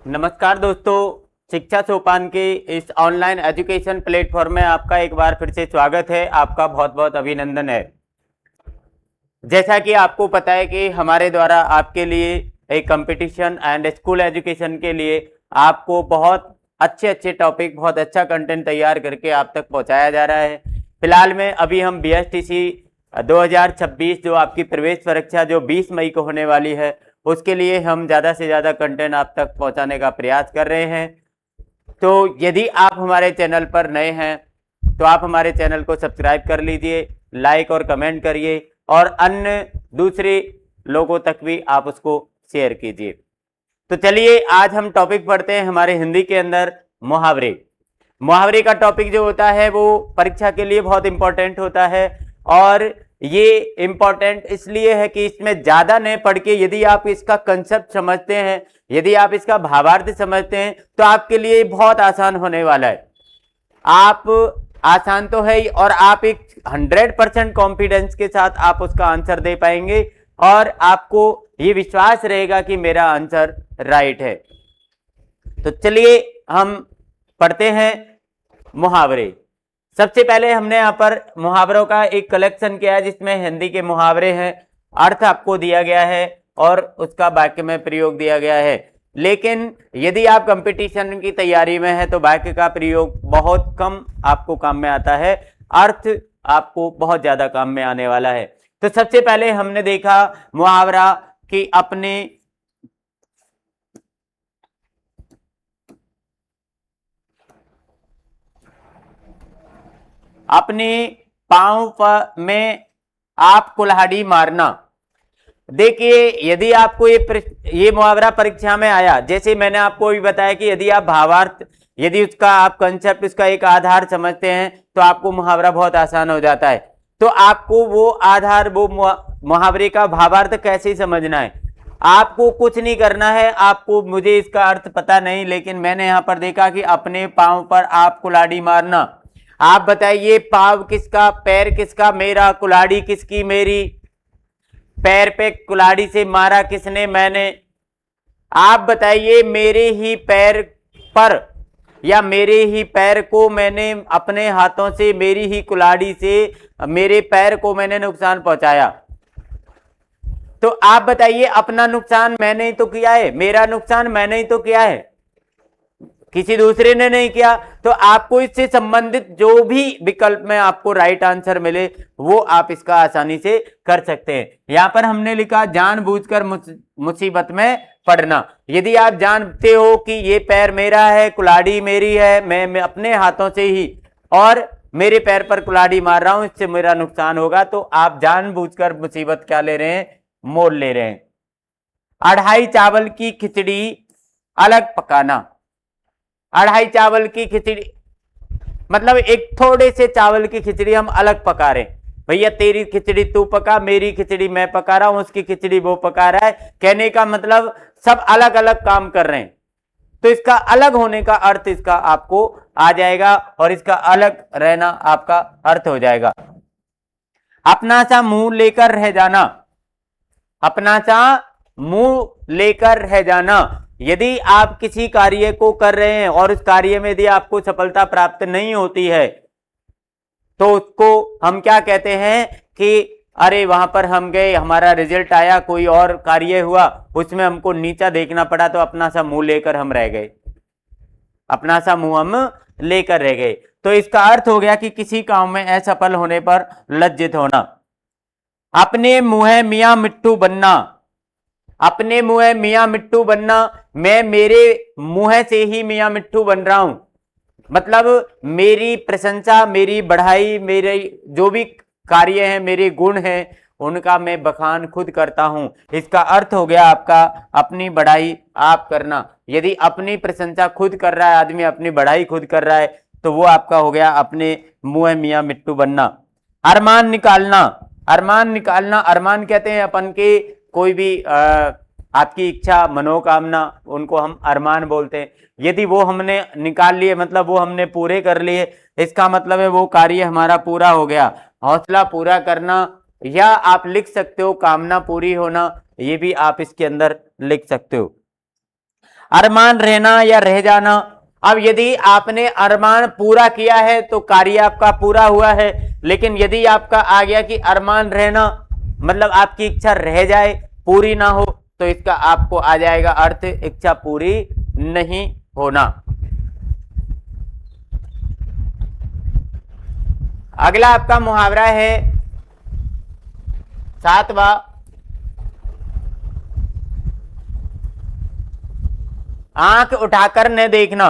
नमस्कार दोस्तों, शिक्षा सोपान के इस ऑनलाइन एजुकेशन प्लेटफॉर्म में आपका एक बार फिर से स्वागत है। आपका बहुत बहुत अभिनंदन है। जैसा कि आपको पता है कि हमारे द्वारा आपके लिए एक कंपटीशन एंड स्कूल एजुकेशन के लिए आपको बहुत अच्छे अच्छे टॉपिक, बहुत अच्छा कंटेंट तैयार करके आप तक पहुंचाया जा रहा है। फिलहाल में अभी हम BSTC 2026 जो आपकी प्रवेश परीक्षा जो 20 मई को होने वाली है, उसके लिए हम ज़्यादा से ज़्यादा कंटेंट आप तक पहुंचाने का प्रयास कर रहे हैं। तो यदि आप हमारे चैनल पर नए हैं तो आप हमारे चैनल को सब्सक्राइब कर लीजिए, लाइक और कमेंट करिए और अन्य दूसरे लोगों तक भी आप उसको शेयर कीजिए। तो चलिए आज हम टॉपिक पढ़ते हैं हमारे हिंदी के अंदर मुहावरे। मुहावरे का टॉपिक जो होता है वो परीक्षा के लिए बहुत इंपॉर्टेंट होता है और ये इंपॉर्टेंट इसलिए है कि इसमें ज्यादा नहीं पढ़ के यदि आप इसका कंसेप्ट समझते हैं, यदि आप इसका भावार्थ समझते हैं तो आपके लिए बहुत आसान होने वाला है। आप आसान तो है ही और आप एक 100% कॉन्फिडेंस के साथ आप उसका आंसर दे पाएंगे और आपको ये विश्वास रहेगा कि मेरा आंसर राइट है। तो चलिए हम पढ़ते हैं मुहावरे। सबसे पहले हमने यहाँ पर मुहावरों का एक कलेक्शन किया है जिसमें हिंदी के मुहावरे हैं, अर्थ आपको दिया गया है और उसका वाक्य में प्रयोग दिया गया है। लेकिन यदि आप कंपटीशन की तैयारी में है तो वाक्य का प्रयोग बहुत कम आपको काम में आता है, अर्थ आपको बहुत ज्यादा काम में आने वाला है। तो सबसे पहले हमने देखा मुहावरा कि अपने पांव में आप कुल्हाड़ी मारना। देखिए यदि आपको ये मुहावरा परीक्षा में आया, जैसे मैंने आपको भी बताया कि यदि आप भावार्थ, यदि उसका आप कंसेप्ट, उसका एक आधार समझते हैं तो आपको मुहावरा बहुत आसान हो जाता है। तो आपको वो आधार, वो मुहावरे का भावार्थ कैसे समझना है, आपको कुछ नहीं करना है। आपको, मुझे इसका अर्थ पता नहीं, लेकिन मैंने यहां पर देखा कि अपने पांव पर आप कुल्हाड़ी मारना। आप बताइए पांव किसका, पैर किसका, मेरा। कुल्हाड़ी किसकी, मेरी। पैर पे कुल्हाड़ी से मारा किसने, मैंने। आप बताइए मेरे ही पैर पर या मेरे ही पैर को मैंने अपने हाथों से, मेरी ही कुल्हाड़ी से मेरे पैर को मैंने नुकसान पहुंचाया। तो आप बताइए अपना नुकसान मैंने ही तो किया है, मेरा नुकसान मैंने ही तो किया है, किसी दूसरे ने नहीं किया। तो आपको इससे संबंधित जो भी विकल्प में आपको राइट आंसर मिले वो आप इसका आसानी से कर सकते हैं। यहां पर हमने लिखा जानबूझकर मुसीबत में पड़ना। यदि आप जानते हो कि ये पैर मेरा है, कुल्हाड़ी मेरी है, मैं अपने हाथों से ही और मेरे पैर पर कुल्हाड़ी मार रहा हूं, इससे मेरा नुकसान होगा, तो आप जानबूझकर मुसीबत क्या ले रहे हैं, मोल ले रहे हैं। अढ़ाई चावल की खिचड़ी अलग पकाना। अढ़ाई चावल की खिचड़ी मतलब एक थोड़े से चावल की खिचड़ी हम अलग पका रहे हैं। भैया तेरी खिचड़ी तू पका, मेरी खिचड़ी मैं पका रहा हूं, उसकी खिचड़ी वो पका रहा है। कहने का मतलब सब अलग अलग काम कर रहे हैं। तो इसका अलग होने का अर्थ इसका आपको आ जाएगा और इसका अलग रहना आपका अर्थ हो जाएगा। अपना सा मुंह लेकर रह जाना। अपना सा मुंह लेकर रह जाना। यदि आप किसी कार्य को कर रहे हैं और उस कार्य में यदि आपको सफलता प्राप्त नहीं होती है तो उसको हम क्या कहते हैं कि अरे वहां पर हम गए, हमारा रिजल्ट आया, कोई और कार्य हुआ, उसमें हमको नीचा देखना पड़ा तो अपना सा मुंह लेकर हम रह गए, अपना सा मुंह हम लेकर रह गए। तो इसका अर्थ हो गया कि किसी काम में असफल होने पर लज्जित होना। अपने मुंह मियां मिट्टू बनना। अपने मुंह मियां मिट्टू बनना, मैं मेरे मुंह से ही मियां मिट्टू बन रहा हूं। मतलब मेरी प्रशंसा, मेरी बढ़ाई, मेरे जो भी कार्य हैं, मेरे गुण हैं, उनका मैं बखान खुद करता हूं। इसका अर्थ हो गया आपका अपनी बढ़ाई आप करना। यदि अपनी प्रशंसा खुद कर रहा है आदमी, अपनी बढ़ाई खुद कर रहा है, तो वो आपका हो गया अपने मुंह मियां मिट्टू बनना। अरमान निकालना। अरमान निकालना, अरमान कहते हैं अपन के कोई भी आपकी इच्छा, मनोकामना, उनको हम अरमान बोलते हैं। यदि वो हमने निकाल लिए मतलब वो हमने पूरे कर लिए, इसका मतलब है वो कार्य हमारा पूरा हो गया। हौसला पूरा करना, या आप लिख सकते हो कामना पूरी होना, ये भी आप इसके अंदर लिख सकते हो। अरमान रहना या रह जाना। अब यदि आपने अरमान पूरा किया है तो कार्य आपका पूरा हुआ है, लेकिन यदि आपका आ गया कि अरमान रहना मतलब आपकी इच्छा रह जाए, पूरी ना हो, तो इसका आपको आ जाएगा अर्थ इच्छा पूरी नहीं होना। अगला आपका मुहावरा है 7वां, आंख उठाकर न देखना।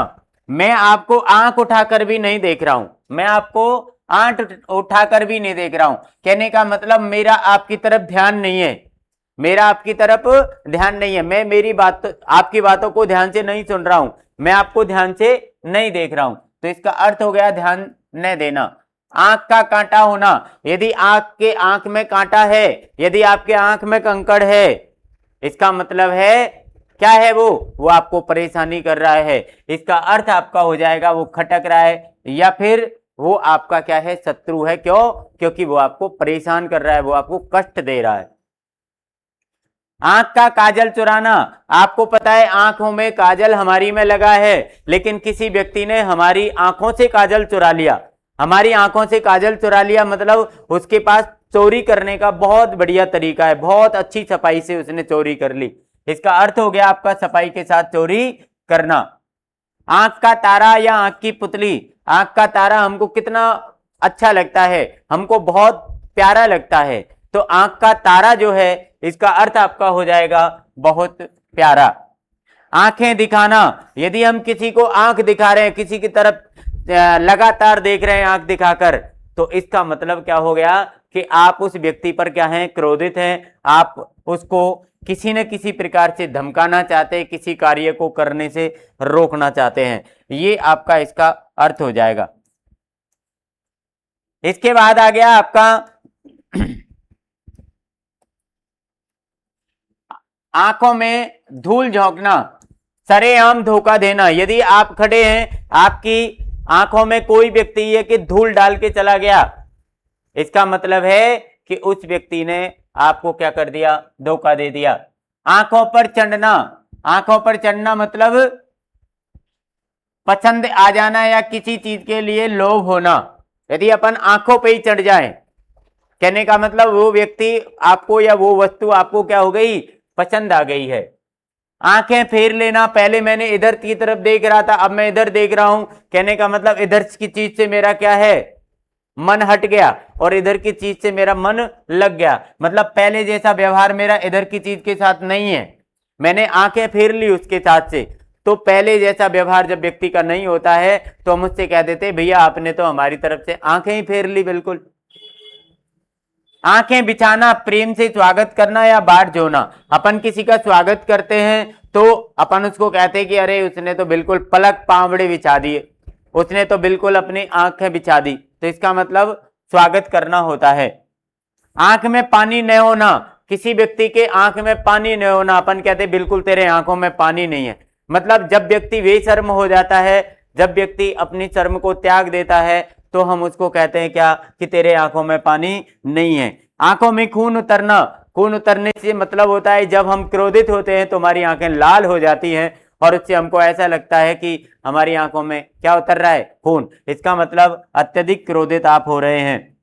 मैं आपको आंख उठाकर भी नहीं देख रहा हूं, मैं आपको आंख उठाकर भी नहीं देख रहा हूं। कहने का मतलब मेरा आपकी तरफ ध्यान नहीं है, मेरा आपकी तरफ ध्यान नहीं है, मैं मेरी बात आपकी बातों को ध्यान से नहीं सुन रहा हूं, मैं आपको ध्यान से नहीं देख रहा हूं। तो इसका अर्थ हो गया ध्यान न देना। आंख का कांटा होना, यदि आपके आंख में कांटा है, यदि आपके आंख में कंकड़ है, इसका मतलब है क्या है, वो आपको परेशानी कर रहा है। इसका अर्थ आपका हो जाएगा वो खटक रहा है, या फिर वो आपका क्या है, शत्रु है। क्यों? क्योंकि वो आपको परेशान कर रहा है, वो आपको कष्ट दे रहा है। आंख का काजल चुराना, आपको पता है आंखों में काजल हमारी में लगा है, लेकिन किसी व्यक्ति ने हमारी आंखों से काजल चुरा लिया, हमारी आंखों से काजल चुरा लिया, मतलब उसके पास चोरी करने का बहुत बढ़िया तरीका है, बहुत अच्छी सफाई से उसने चोरी कर ली। इसका अर्थ हो गया आपका सफाई के साथ चोरी करना। आंख का तारा या आंख की पुतली, आंख का तारा हमको कितना अच्छा लगता है, हमको बहुत प्यारा लगता है, तो आंख का तारा जो है इसका अर्थ आपका हो जाएगा बहुत प्यारा। आंखें दिखाना, यदि हम किसी को आंख दिखा रहे हैं, किसी की तरफ लगातार देख रहे हैं आंख दिखाकर, तो इसका मतलब क्या हो गया कि आप उस व्यक्ति पर क्या हैं, क्रोधित हैं, आप उसको किसी न किसी प्रकार से धमकाना चाहते हैं, किसी कार्य को करने से रोकना चाहते हैं। ये आपका इसका अर्थ हो जाएगा। इसके बाद आ गया आपका आंखों में धूल झोंकना, सरेआम धोखा देना। यदि आप खड़े हैं, आपकी आंखों में कोई व्यक्ति है कि धूल डाल के चला गया, इसका मतलब है कि उस व्यक्ति ने आपको क्या कर दिया, धोखा दे दिया। आंखों पर चढ़ना, आंखों पर चढ़ना मतलब पसंद आ जाना या किसी चीज के लिए लोभ होना। यदि अपन आंखों पे ही चढ़ जाएं, कहने का मतलब वो व्यक्ति आपको या वो वस्तु आपको क्या हो गई, पसंद आ गई है। आंखें फेर लेना, पहले मैंने इधर की तरफ देख रहा था, अब मैं इधर देख रहा हूं, कहने का मतलब इधर की चीज से मेरा क्या है, मन हट गया, और इधर की चीज से मेरा मन लग गया। मतलब पहले जैसा व्यवहार मेरा इधर की चीज के साथ नहीं है, मैंने आंखें फेर ली उसके साथ से। तो पहले जैसा व्यवहार जब व्यक्ति का नहीं होता है तो हम उससे कह देते भैया आपने तो हमारी तरफ से आंखें ही फेर ली बिल्कुल। आंखें बिछाना, प्रेम से स्वागत करना या बाट जोना। अपन किसी का स्वागत करते हैं तो अपन उसको कहते हैं कि अरे उसने तो बिल्कुल पलक पावड़े बिछा दिए, उसने तो बिल्कुल अपनी आंखें बिछा दी, तो इसका मतलब स्वागत करना होता है। आंख में पानी न होना, किसी व्यक्ति के आंख में पानी न होना, अपन कहते हैं बिल्कुल तेरे आंखों में पानी नहीं है। मतलब जब व्यक्ति बेशर्म हो जाता है, जब व्यक्ति अपनी शर्म को त्याग देता है, तो हम उसको कहते हैं क्या, कि तेरे आंखों में पानी नहीं है। आंखों में खून उतरना, खून उतरने से मतलब होता है जब हम क्रोधित होते हैं तो हमारी आंखें लाल हो जाती हैं, और उससे हमको ऐसा लगता है कि हमारी आंखों में क्या उतर रहा है, खून। इसका मतलब अत्यधिक क्रोधित आप हो रहे हैं।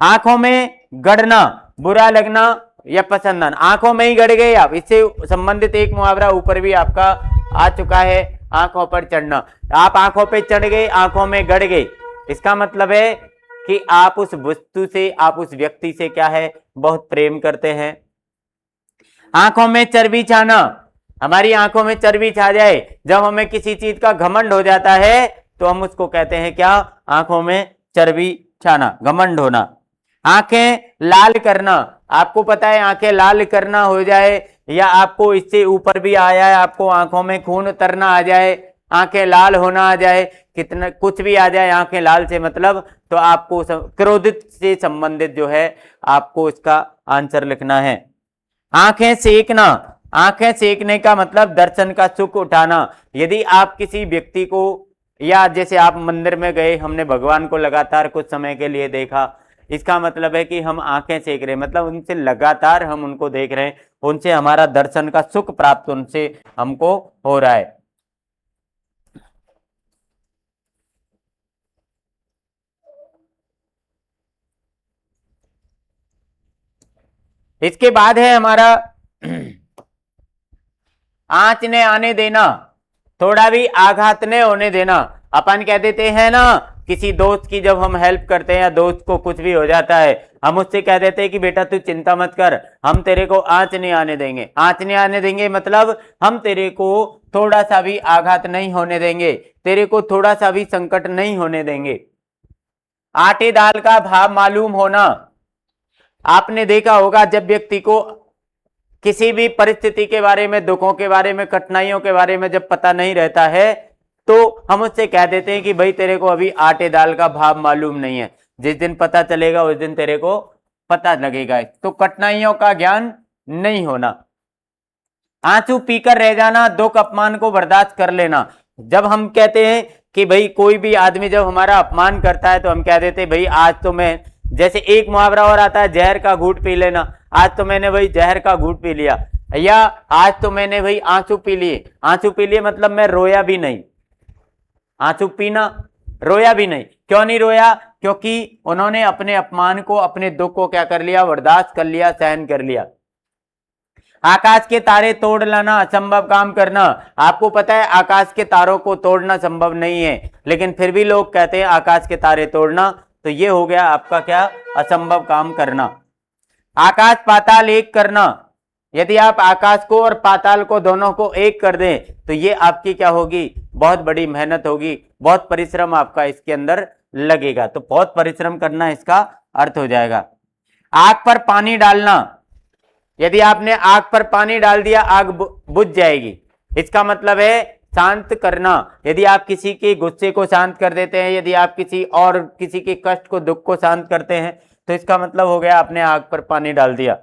आंखों में गड़ना, बुरा लगना या पसंद आना, आंखों में ही गड़ गए आप, इससे संबंधित एक मुहावरा ऊपर भी आपका आ चुका है, आंखों पर चढ़ना। आप आंखों पे चढ़ गए, आंखों में गड़ गए, इसका मतलब है कि आप उस वस्तु से, आप उस व्यक्ति से क्या है, बहुत प्रेम करते हैं। आंखों में चर्बी छाना, हमारी आंखों में चर्बी छा जाए, जब हमें किसी चीज का घमंड हो जाता है तो हम उसको कहते हैं क्या, आंखों में चर्बी छाना, घमंड होना। आंखें लाल करना, आपको पता है आंखें लाल करना हो जाए या आपको इससे ऊपर भी आया है, आपको आंखों में खून उतरना आ जाए, आंखें लाल होना आ जाए, कितना कुछ भी आ जाए आंखें लाल से मतलब, तो आपको क्रोधित से संबंधित जो है आपको इसका आंसर लिखना है। आंखें सेकना, आंखें सेकने का मतलब दर्शन का सुख उठाना। यदि आप किसी व्यक्ति को, या जैसे आप मंदिर में गए, हमने भगवान को लगातार कुछ समय के लिए देखा, इसका मतलब है कि हम आंखें सेक रहे हैं, मतलब उनसे लगातार हम उनको देख रहे हैं, उनसे हमारा दर्शन का सुख प्राप्त उनसे हमको हो रहा है। इसके बाद है हमारा आंच ने आने देना, थोड़ा भी आघात ने होने देना। अपन कह देते हैं ना, किसी दोस्त की जब हम हेल्प करते हैं या दोस्त को कुछ भी हो जाता है, हम उससे कह देते हैं कि बेटा तू चिंता मत कर, हम तेरे को आंच नहीं आने देंगे। आंच नहीं आने देंगे मतलब हम तेरे को थोड़ा सा भी आघात नहीं होने देंगे, तेरे को थोड़ा सा भी संकट नहीं होने देंगे। आटे दाल का भाव मालूम होना, आपने देखा होगा जब व्यक्ति को किसी भी परिस्थिति के बारे में, दुखों के बारे में, कठिनाइयों के बारे में जब पता नहीं रहता है, तो हम उससे कह देते हैं कि भाई तेरे को अभी आटे दाल का भाव मालूम नहीं है, जिस दिन पता चलेगा उस दिन तेरे को पता लगेगा। तो कठिनाइयों का ज्ञान नहीं होना। आंसू पीकर रह जाना, दुख अपमान को बर्दाश्त कर लेना। जब हम कहते हैं कि भाई कोई भी आदमी जब हमारा अपमान करता है तो हम कह देते हैं भाई आज तो मैं, जैसे एक मुहावरा और आता है जहर का घूंट पी लेना, आज तो मैंने भाई जहर का घूंट पी लिया, या आज तो मैंने भाई आंसू पी लिए। आंसू पी लिए मतलब मैं रोया भी नहीं। आंसू पीना, रोया भी नहीं। क्यों नहीं रोया? क्योंकि उन्होंने अपने अपमान को, अपने दुख को क्या कर लिया? बर्दाश्त कर लिया, सहन कर लिया। आकाश के तारे तोड़ लाना, असंभव काम करना। आपको पता है आकाश के तारों को तोड़ना संभव नहीं है, लेकिन फिर भी लोग कहते हैं आकाश के तारे तोड़ना, तो ये हो गया आपका क्या? असंभव काम करना। आकाश पाताल एक करना, यदि आप आकाश को और पाताल को दोनों को एक कर दें तो ये आपकी क्या होगी? बहुत बड़ी मेहनत होगी, बहुत परिश्रम आपका इसके अंदर लगेगा। तो बहुत परिश्रम करना इसका अर्थ हो जाएगा। आग पर पानी डालना, यदि आपने आग पर पानी डाल दिया आग बुझ जाएगी। इसका मतलब है शांत करना। यदि आप किसी के गुस्से को शांत कर देते हैं, यदि आप किसी के कष्ट को, दुख को शांत करते हैं, तो इसका मतलब हो गया आपने आग पर पानी डाल दिया।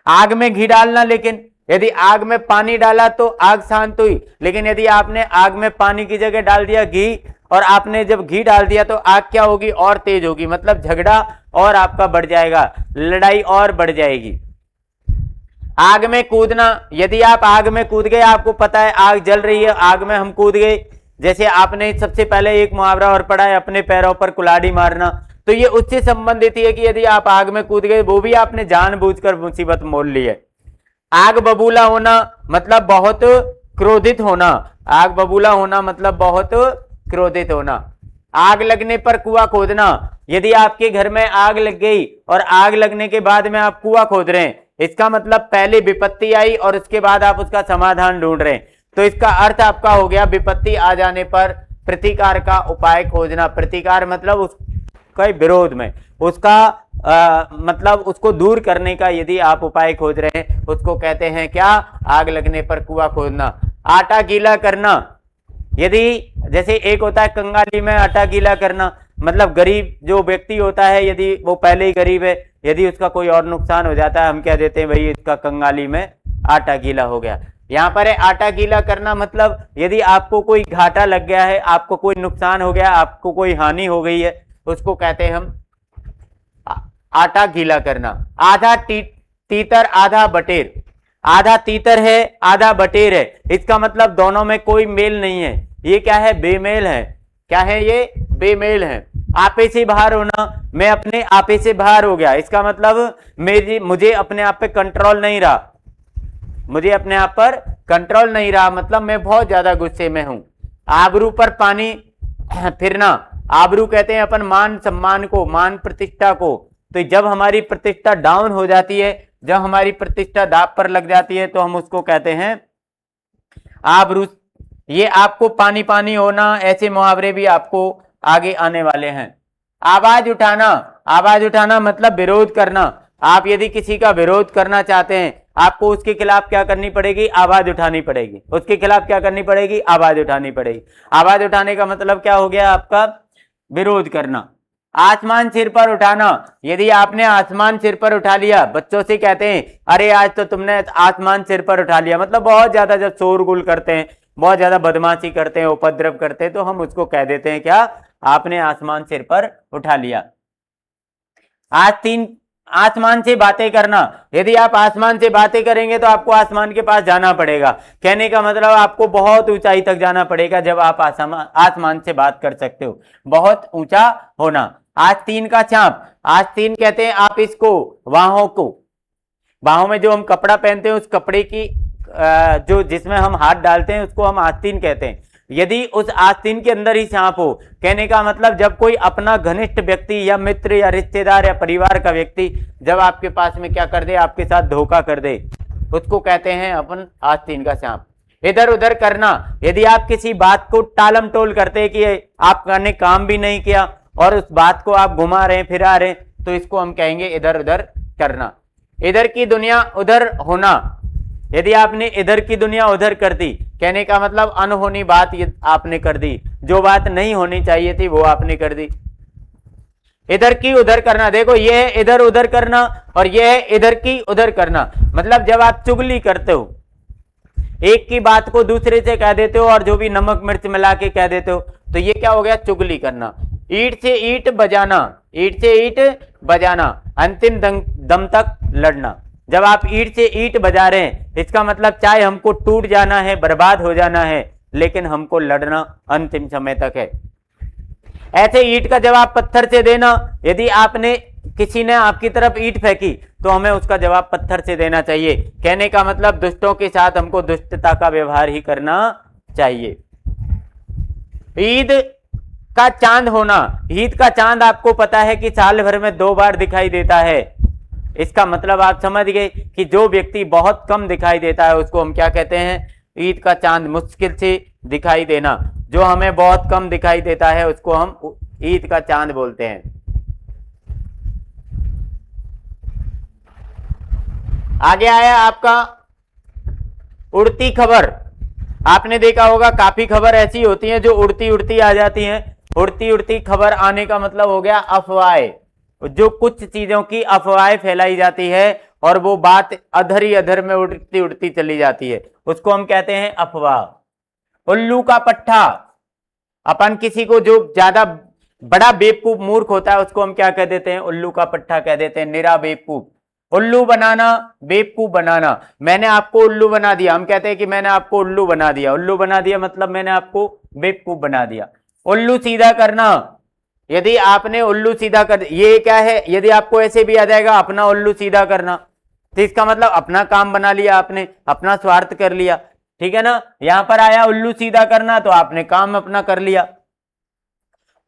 आग में घी डालना, लेकिन यदि आग में पानी डाला तो आग शांत हुई, लेकिन यदि आपने आग में पानी की जगह डाल दिया घी, और आपने जब घी डाल दिया तो आग क्या होगी? और तेज होगी, मतलब झगड़ा और आपका बढ़ जाएगा, लड़ाई और बढ़ जाएगी। आग में कूदना, यदि आप आग में कूद गए, आपको पता है आग जल रही है, आग में हम कूद गए, जैसे आपने सबसे पहले एक मुहावरा और पढ़ा है, अपने पैरों पर कुल्हाड़ी मारना, तो ये उससे संबंधित है कि यदि आप आग में कूद गए, वो भी आपने जानबूझकर मुसीबत मोल ली है। आग बबूला होना मतलब बहुत क्रोधित होना। आग बबूला होना मतलब बहुत क्रोधित होना। आग लगने पर कुआं खोदना, यदि आपके घर में आग लग गई और आग लगने के बाद में आप कुआं खोद रहे हैं, इसका मतलब पहले विपत्ति आई और उसके बाद आप उसका समाधान ढूंढ रहे हैं। तो इसका अर्थ आपका हो गया विपत्ति आ जाने पर प्रतिकार का उपाय खोजना। प्रतिकार मतलब उसका विरोध में, उसका मतलब उसको दूर करने का यदि आप उपाय खोज रहे हैं, उसको कहते हैं क्या? आग लगने पर कुआं खोदना। आटा गीला करना, यदि जैसे एक होता है कंगाली में आटा गीला करना, मतलब गरीब जो व्यक्ति होता है, यदि वो पहले ही गरीब है, यदि उसका कोई और नुकसान हो जाता है, हम कह देते हैं भाई इसका कंगाली में आटा गीला हो गया। यहाँ पर है आटा गीला करना, मतलब यदि आपको कोई घाटा लग गया है, आपको कोई नुकसान हो गया, आपको कोई हानि हो गई है, उसको कहते हैं हम आटा गीला करना। आधा तीतर आधा बटेर, आधा तीतर है आधा बटेर है, इसका मतलब दोनों में कोई मेल नहीं है। ये क्या है? बेमेल है। क्या है ये? बेमेल है। आपे से बाहर होना, मैं अपने आपे से बाहर हो गया, इसका मतलब मुझे अपने आप पे कंट्रोल नहीं रहा, मुझे अपने आप पर कंट्रोल नहीं रहा, मतलब मैं बहुत ज्यादा गुस्से में हूं। आबरू पर पानी फिरना, आबरू कहते हैं अपन मान सम्मान को, मान प्रतिष्ठा को। तो जब हमारी प्रतिष्ठा डाउन हो जाती है, जब हमारी प्रतिष्ठा दांव पर लग जाती है, तो हम उसको कहते हैं आबरू। ये आपको पानी पानी होना, ऐसे मुहावरे भी आपको आगे आने वाले हैं। आवाज उठाना, आवाज उठाना मतलब विरोध करना। आप यदि किसी का विरोध करना चाहते हैं, आपको उसके खिलाफ क्या करनी पड़ेगी? आवाज उठानी पड़ेगी। उसके खिलाफ क्या करनी पड़ेगी? आवाज उठानी पड़ेगी। आवाज उठाने का मतलब क्या हो गया आपका? विरोध करना। आसमान सिर पर उठाना, यदि आपने आसमान सिर पर उठा लिया, बच्चों से कहते हैं अरे आज तो तुमने आसमान सिर पर उठा लिया, मतलब बहुत ज्यादा जब शोरगुल करते हैं, बहुत ज्यादा बदमाशी करते हैं, उपद्रव करते हैं, तो हम उसको कह देते हैं क्या? आपने आसमान सिर पर उठा लिया। आज 3 आसमान से बातें करना। यदि आप आसमान से बातें करेंगे तो आपको आसमान के पास जाना पड़ेगा। कहने का मतलब आपको बहुत ऊंचाई तक जाना पड़ेगा जब आप आसमान से बात कर सकते हो। बहुत ऊंचा होना। आस्तीन का चांप, आस्तीन कहते हैं आप इसको बाहों को, बाहों में जो हम कपड़ा पहनते हैं उस कपड़े की जो जिसमें हम हाथ डालते हैं उसको हम आस्तीन कहते हैं। यदि उस आस्तीन के अंदर ही सांप हो, कहने का मतलब जब कोई अपना घनिष्ठ व्यक्ति या मित्र या रिश्तेदार या परिवार का व्यक्ति जब आपके पास में क्या कर दे, आपके साथ धोखा कर दे, उसको कहते हैं अपन आस्तीन का सांप। इधर उधर करना, यदि आप किसी बात को टालम टोल करते कि आपने काम भी नहीं किया और उस बात को आप घुमा रहे फिरा रहे, तो इसको हम कहेंगे इधर उधर करना। इधर की दुनिया उधर होना, यदि आपने इधर की दुनिया उधर कर दी, कहने का मतलब अनहोनी बात आपने कर दी, जो बात नहीं होनी चाहिए थी वो आपने कर दी। इधर की उधर करना, देखो ये है इधर उधर करना और ये है इधर की उधर करना। मतलब जब आप चुगली करते हो, एक की बात को दूसरे से कह देते हो और जो भी नमक मिर्च मिला के कह देते हो, तो ये क्या हो गया, चुगली करना। ईंट से ईंट बजाना, ईंट से ईंट बजाना, अंतिम दम तक लड़ना। जब आप ईंट से ईंट बजा रहे हैं, इसका मतलब चाहे हमको टूट जाना है, बर्बाद हो जाना है, लेकिन हमको लड़ना अंतिम समय तक है। ऐसे ईंट का जवाब पत्थर से देना, यदि आपने किसी ने आपकी तरफ ईंट फेंकी तो हमें उसका जवाब पत्थर से देना चाहिए। कहने का मतलब दुष्टों के साथ हमको दुष्टता का व्यवहार ही करना चाहिए। ईद का चांद होना, ईद का चांद आपको पता है कि साल भर में 2 बार दिखाई देता है। इसका मतलब आप समझ गए कि जो व्यक्ति बहुत कम दिखाई देता है उसको हम क्या कहते हैं, ईद का चांद, मुश्किल से दिखाई देना। जो हमें बहुत कम दिखाई देता है उसको हम ईद का चांद बोलते हैं। आगे आया आपका उड़ती खबर। आपने देखा होगा काफी खबर ऐसी होती हैं जो उड़ती उड़ती आ जाती हैं। उड़ती उड़ती खबर आने का मतलब हो गया अफवाह। जो कुछ चीजों की अफवाहें फैलाई जाती है और वो बात अधर ही अधर में उड़ती उड़ती चली जाती है, उसको हम कहते हैं अफवाह। उल्लू का पट्टा, अपन किसी को जो ज्यादा बड़ा बेवकूफ मूर्ख होता है उसको हम क्या कह देते हैं, उल्लू का पट्टा कह देते हैं, निरा बेवकूफ। उल्लू बनाना, बेवकूफ बनाना। मैंने आपको उल्लू बना दिया, हम कहते हैं कि मैंने आपको उल्लू बना दिया। उल्लू बना दिया मतलब मैंने आपको बेवकूफ बना दिया। उल्लू सीधा करना, यदि आपने उल्लू सीधा कर, ये क्या है, यदि आपको ऐसे भी आ जाएगा अपना उल्लू सीधा करना, तो इसका मतलब अपना काम बना लिया आपने, अपना स्वार्थ कर लिया। ठीक है ना, यहां पर आया उल्लू सीधा करना तो आपने काम अपना कर लिया।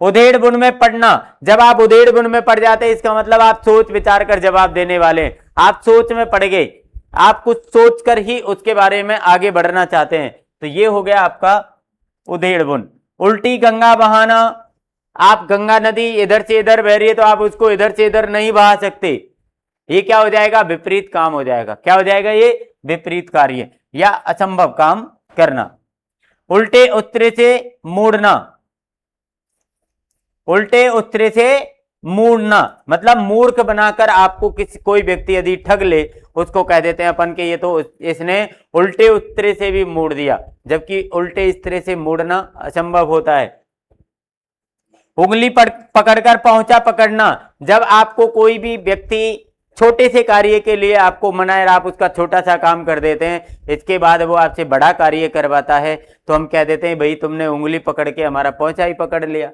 उधेड़ बुन में पढ़ना, जब आप उधेड़ बुन में पड़ जाते हैं इसका मतलब आप सोच विचार कर जवाब देने वाले हैं। आप सोच में पड़ गए, आप कुछ सोच कर ही उसके बारे में आगे बढ़ना चाहते हैं, तो ये हो गया आपका उधेड़ बुन। उल्टी गंगा बहाना, आप गंगा नदी इधर से इधर बह रही है तो आप उसको इधर से इधर नहीं बहा सकते, ये क्या हो जाएगा, विपरीत काम हो जाएगा। क्या हो जाएगा, ये विपरीत कार्य या असंभव काम करना। उल्टे उत्तरे से मोड़ना, उल्टे उत्तरे से मोड़ना मतलब मूर्ख बनाकर आपको कोई व्यक्ति यदि ठग ले उसको कह देते हैं अपन के ये तो इसने उल्टे उत्तरे से भी मोड़ दिया, जबकि उल्टे इस तरह से मोड़ना असंभव होता है। उंगली पकड़कर पहुंचा पकड़ना, जब आपको कोई भी व्यक्ति छोटे से कार्य के लिए आपको मनाए, आप उसका छोटा सा काम कर देते हैं, इसके बाद वो आपसे बड़ा कार्य करवाता है, तो हम कह देते हैं भाई तुमने उंगली पकड़ के हमारा पहुंचा ही पकड़ लिया।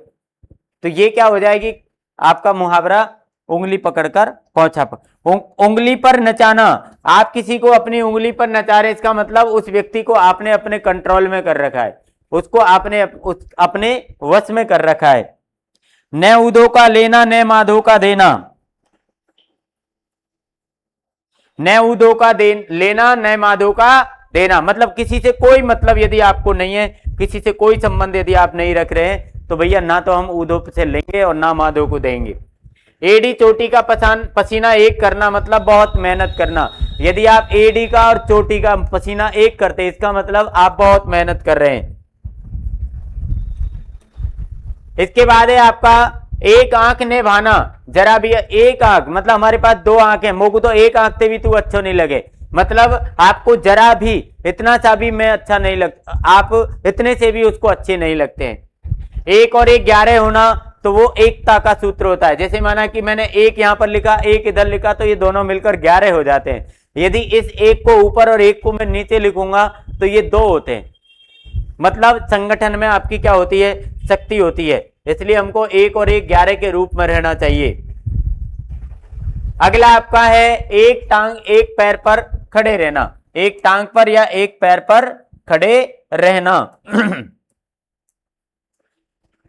तो ये क्या हो जाएगी आपका मुहावरा, उंगली पकड़कर पहुंचा उंगली पर नचाना, आप किसी को अपनी उंगली पर नचा रहे, इसका मतलब उस व्यक्ति को आपने अपने कंट्रोल में कर रखा है, उसको आपने अपने वश में कर रखा है। न उदो का लेना न माधो का देना, न उदो का लेना न माधो का देना, मतलब किसी से कोई मतलब यदि आपको नहीं है, किसी से कोई संबंध यदि आप नहीं रख रहे हैं, तो भैया ना तो हम उदो से लेंगे और ना माधो को देंगे। एडी चोटी का पसीना एक करना मतलब बहुत मेहनत करना, यदि आप एडी का और चोटी का पसीना एक करते इसका मतलब आप बहुत मेहनत कर रहे हैं। इसके बाद है आपका एक आंख ने भाना, जरा भी एक आंख मतलब हमारे पास 2 आंख है, मोगू तो एक आंख से भी तू अच्छा नहीं लगे, मतलब आपको जरा भी इतना सा भी मैं अच्छा नहीं लगता, आप इतने से भी उसको अच्छे नहीं लगते हैं। 1 और 1 11 होना, तो वो एकता का सूत्र होता है। जैसे माना कि मैंने एक यहां पर लिखा, एक इधर लिखा, तो ये दोनों मिलकर 11 हो जाते हैं। यदि इस एक को ऊपर और एक को मैं नीचे लिखूंगा तो ये 2 होते हैं। मतलब संगठन में आपकी क्या होती है, शक्ति होती है। इसलिए हमको 1 और 1 11 के रूप में रहना चाहिए। अगला आपका है एक टांग एक पैर पर खड़े रहना। एक टांग पर या एक पैर पर खड़े रहना।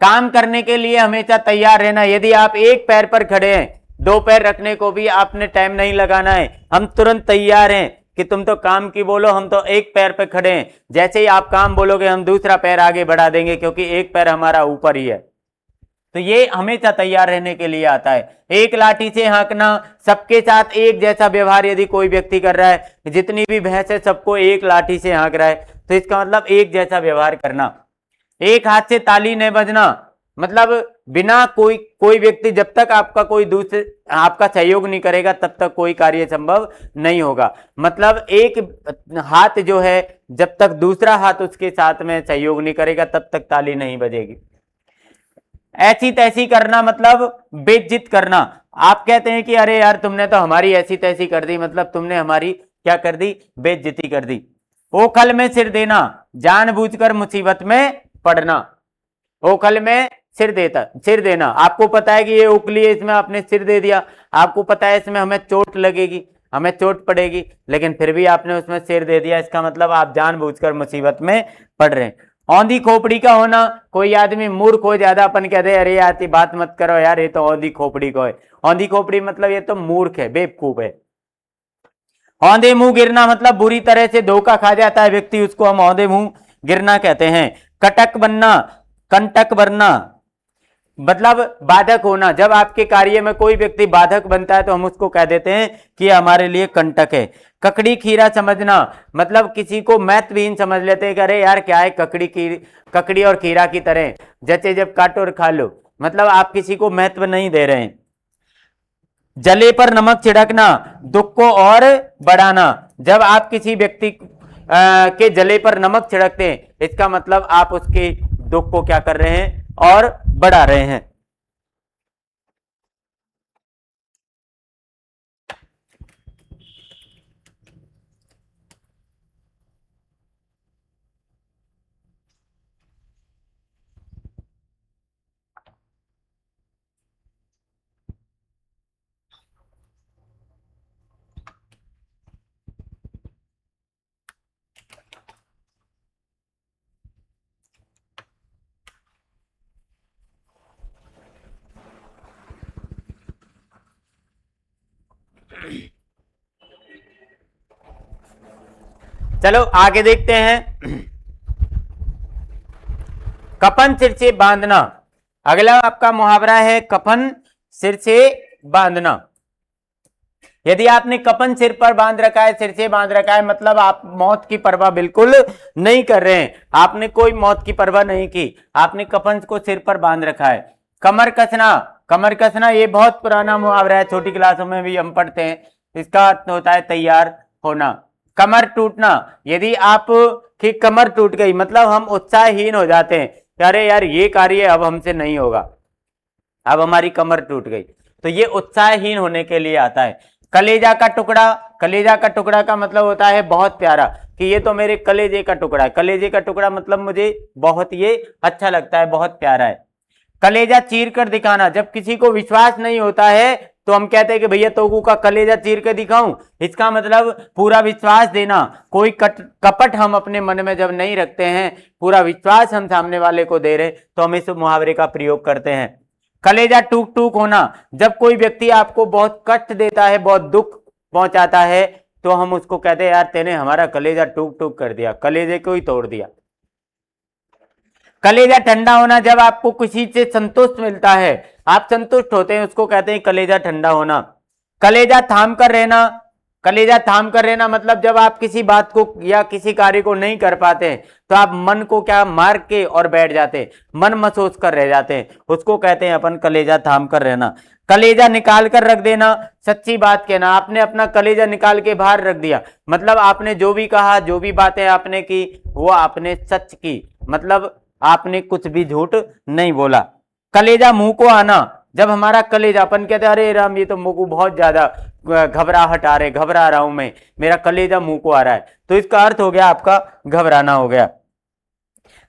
काम करने के लिए हमेशा तैयार रहना। यदि आप एक पैर पर खड़े हैं, 2 पैर रखने को भी आपने टाइम नहीं लगाना है, हम तुरंत तैयार हैं कि तुम तो काम की बोलो, हम तो एक पैर पे खड़े हैं। जैसे ही आप काम बोलोगे हम दूसरा पैर आगे बढ़ा देंगे, क्योंकि एक पैर हमारा ऊपर ही है। तो ये हमेशा तैयार रहने के लिए आता है। एक लाठी से हाँकना, सबके साथ एक जैसा व्यवहार यदि कोई व्यक्ति कर रहा है, जितनी भी भैंस है सबको एक लाठी से हाँक रहा है, तो इसका मतलब एक जैसा व्यवहार करना। एक हाथ से ताली नहीं बजना, मतलब बिना कोई व्यक्ति जब तक आपका कोई दूसरे आपका सहयोग नहीं करेगा तब तक कोई कार्य संभव नहीं होगा। मतलब एक हाथ जो है जब तक दूसरा हाथ उसके साथ में सहयोग नहीं करेगा तब तक ताली नहीं बजेगी। ऐसी तैसी करना मतलब बेइज्जत करना। आप कहते हैं कि अरे यार तुमने तो हमारी ऐसी तैसी कर दी, मतलब तुमने हमारी क्या कर दी, बेइज्जती कर दी। ओखल में सिर देना, जानबूझकर मुसीबत में पड़ना। ओखल में सिर देना, आपको पता है कि ये ओखली है, इसमें आपने सिर दे दिया, आपको पता है इसमें हमें चोट लगेगी, हमें चोट पड़ेगी, लेकिन फिर भी आपने उसमें सिर दे दिया, इसका मतलब आप जानबूझकर मुसीबत में पड़ रहे हैं। औंधी खोपड़ी का होना, कोई आदमी मूर्ख हो ज्यादा, अपन कहते हैं अरे यार ये बात मत करो यार, ये तो औंधी खोपड़ी को है। औंधी खोपड़ी मतलब ये तो मूर्ख है, बेवकूफ है। औंधे मुंह गिरना मतलब बुरी तरह से धोखा खा जाता है व्यक्ति, उसको हम औंधे मुंह गिरना कहते हैं। कटक बनना, कंटक बनना मतलब बाधक होना। जब आपके कार्य में कोई व्यक्ति बाधक बनता है तो हम उसको कह देते हैं कि हमारे लिए कंटक है। ककड़ी खीरा समझना मतलब किसी को महत्वहीन समझ लेते हैं कि अरे यार क्या है, ककड़ी और खीरा की तरह, जैसे जब काटो और खा लो, मतलब आप किसी को महत्व नहीं दे रहे हैं। जले पर नमक छिड़कना, दुख को और बढ़ाना। जब आप किसी व्यक्ति के जले पर नमक छिड़कते हैं, इसका मतलब आप उसके दुख को क्या कर रहे हैं, और बढ़ा रहे हैं। चलो आगे देखते हैं। कफन सिर से बांधना, अगला आपका मुहावरा है कफन सिर से बांधना। यदि आपने कफन सिर पर बांध रखा है, सिर से बांध रखा है, मतलब आप मौत की परवाह बिल्कुल नहीं कर रहे हैं, आपने कोई मौत की परवाह नहीं की, आपने कफन को सिर पर बांध रखा है। कमर कसना, कमर कसना ये बहुत पुराना मुहावरा है, छोटी क्लासों में भी हम पढ़ते हैं। इसका अर्थ होता है तैयार होना। कमर टूटना, यदि आप की कमर टूट गई मतलब हम उत्साहहीन हो जाते हैं, अरे यार ये कार्य अब हमसे नहीं होगा, अब हमारी कमर टूट गई, तो ये उत्साहहीन होने के लिए आता है। कलेजा का टुकड़ा, कलेजा का टुकड़ा का मतलब होता है बहुत प्यारा, कि ये तो मेरे कलेजे का टुकड़ा है। कलेजे का टुकड़ा मतलब मुझे बहुत ये अच्छा लगता है, बहुत प्यारा है। कलेजा चीर कर दिखाना, जब किसी को विश्वास नहीं होता है तो हम कहते हैं कि भैया तोगू का कलेजा चीर कर दिखाऊं, इसका मतलब पूरा विश्वास देना। कोई कपट हम अपने मन में जब नहीं रखते हैं, पूरा विश्वास हम सामने वाले को दे रहे, तो हम इस मुहावरे का प्रयोग करते हैं। कलेजा टूक टूक होना, जब कोई व्यक्ति आपको बहुत कष्ट देता है, बहुत दुख पहुंचाता है, तो हम उसको कहते हैं यार तेने हमारा कलेजा टूक टूक कर दिया, कलेजे को ही तोड़ दिया। कलेजा ठंडा होना, जब आपको किसी से संतुष्ट मिलता है, आप संतुष्ट होते हैं, उसको कहते हैं कलेजा ठंडा होना। कलेजा थाम कर रहना, कलेजा थाम कर रहना मतलब जब आप किसी बात को या किसी कार्य को नहीं कर पाते तो आप मन को क्या मार के और बैठ जाते हैं, मन महसूस कर रह जाते हैं, उसको कहते हैं अपन कलेजा थाम कर रहना। कलेजा निकाल कर रख देना, सच्ची बात कहना, आपने अपना कलेजा निकाल के बाहर रख दिया, मतलब आपने जो भी कहा, जो भी बातें आपने की, वो आपने सच की, मतलब आपने कुछ भी झूठ नहीं बोला। कलेजा मुंह को आना, जब हमारा कलेजा, अपन कहते हैं अरे राम ये तो मुंह को बहुत ज्यादा घबराहट आ रही, घबरा रहा हूं मैं, मेरा कलेजा मुंह को आ रहा है, तो इसका अर्थ हो गया आपका घबराना हो गया।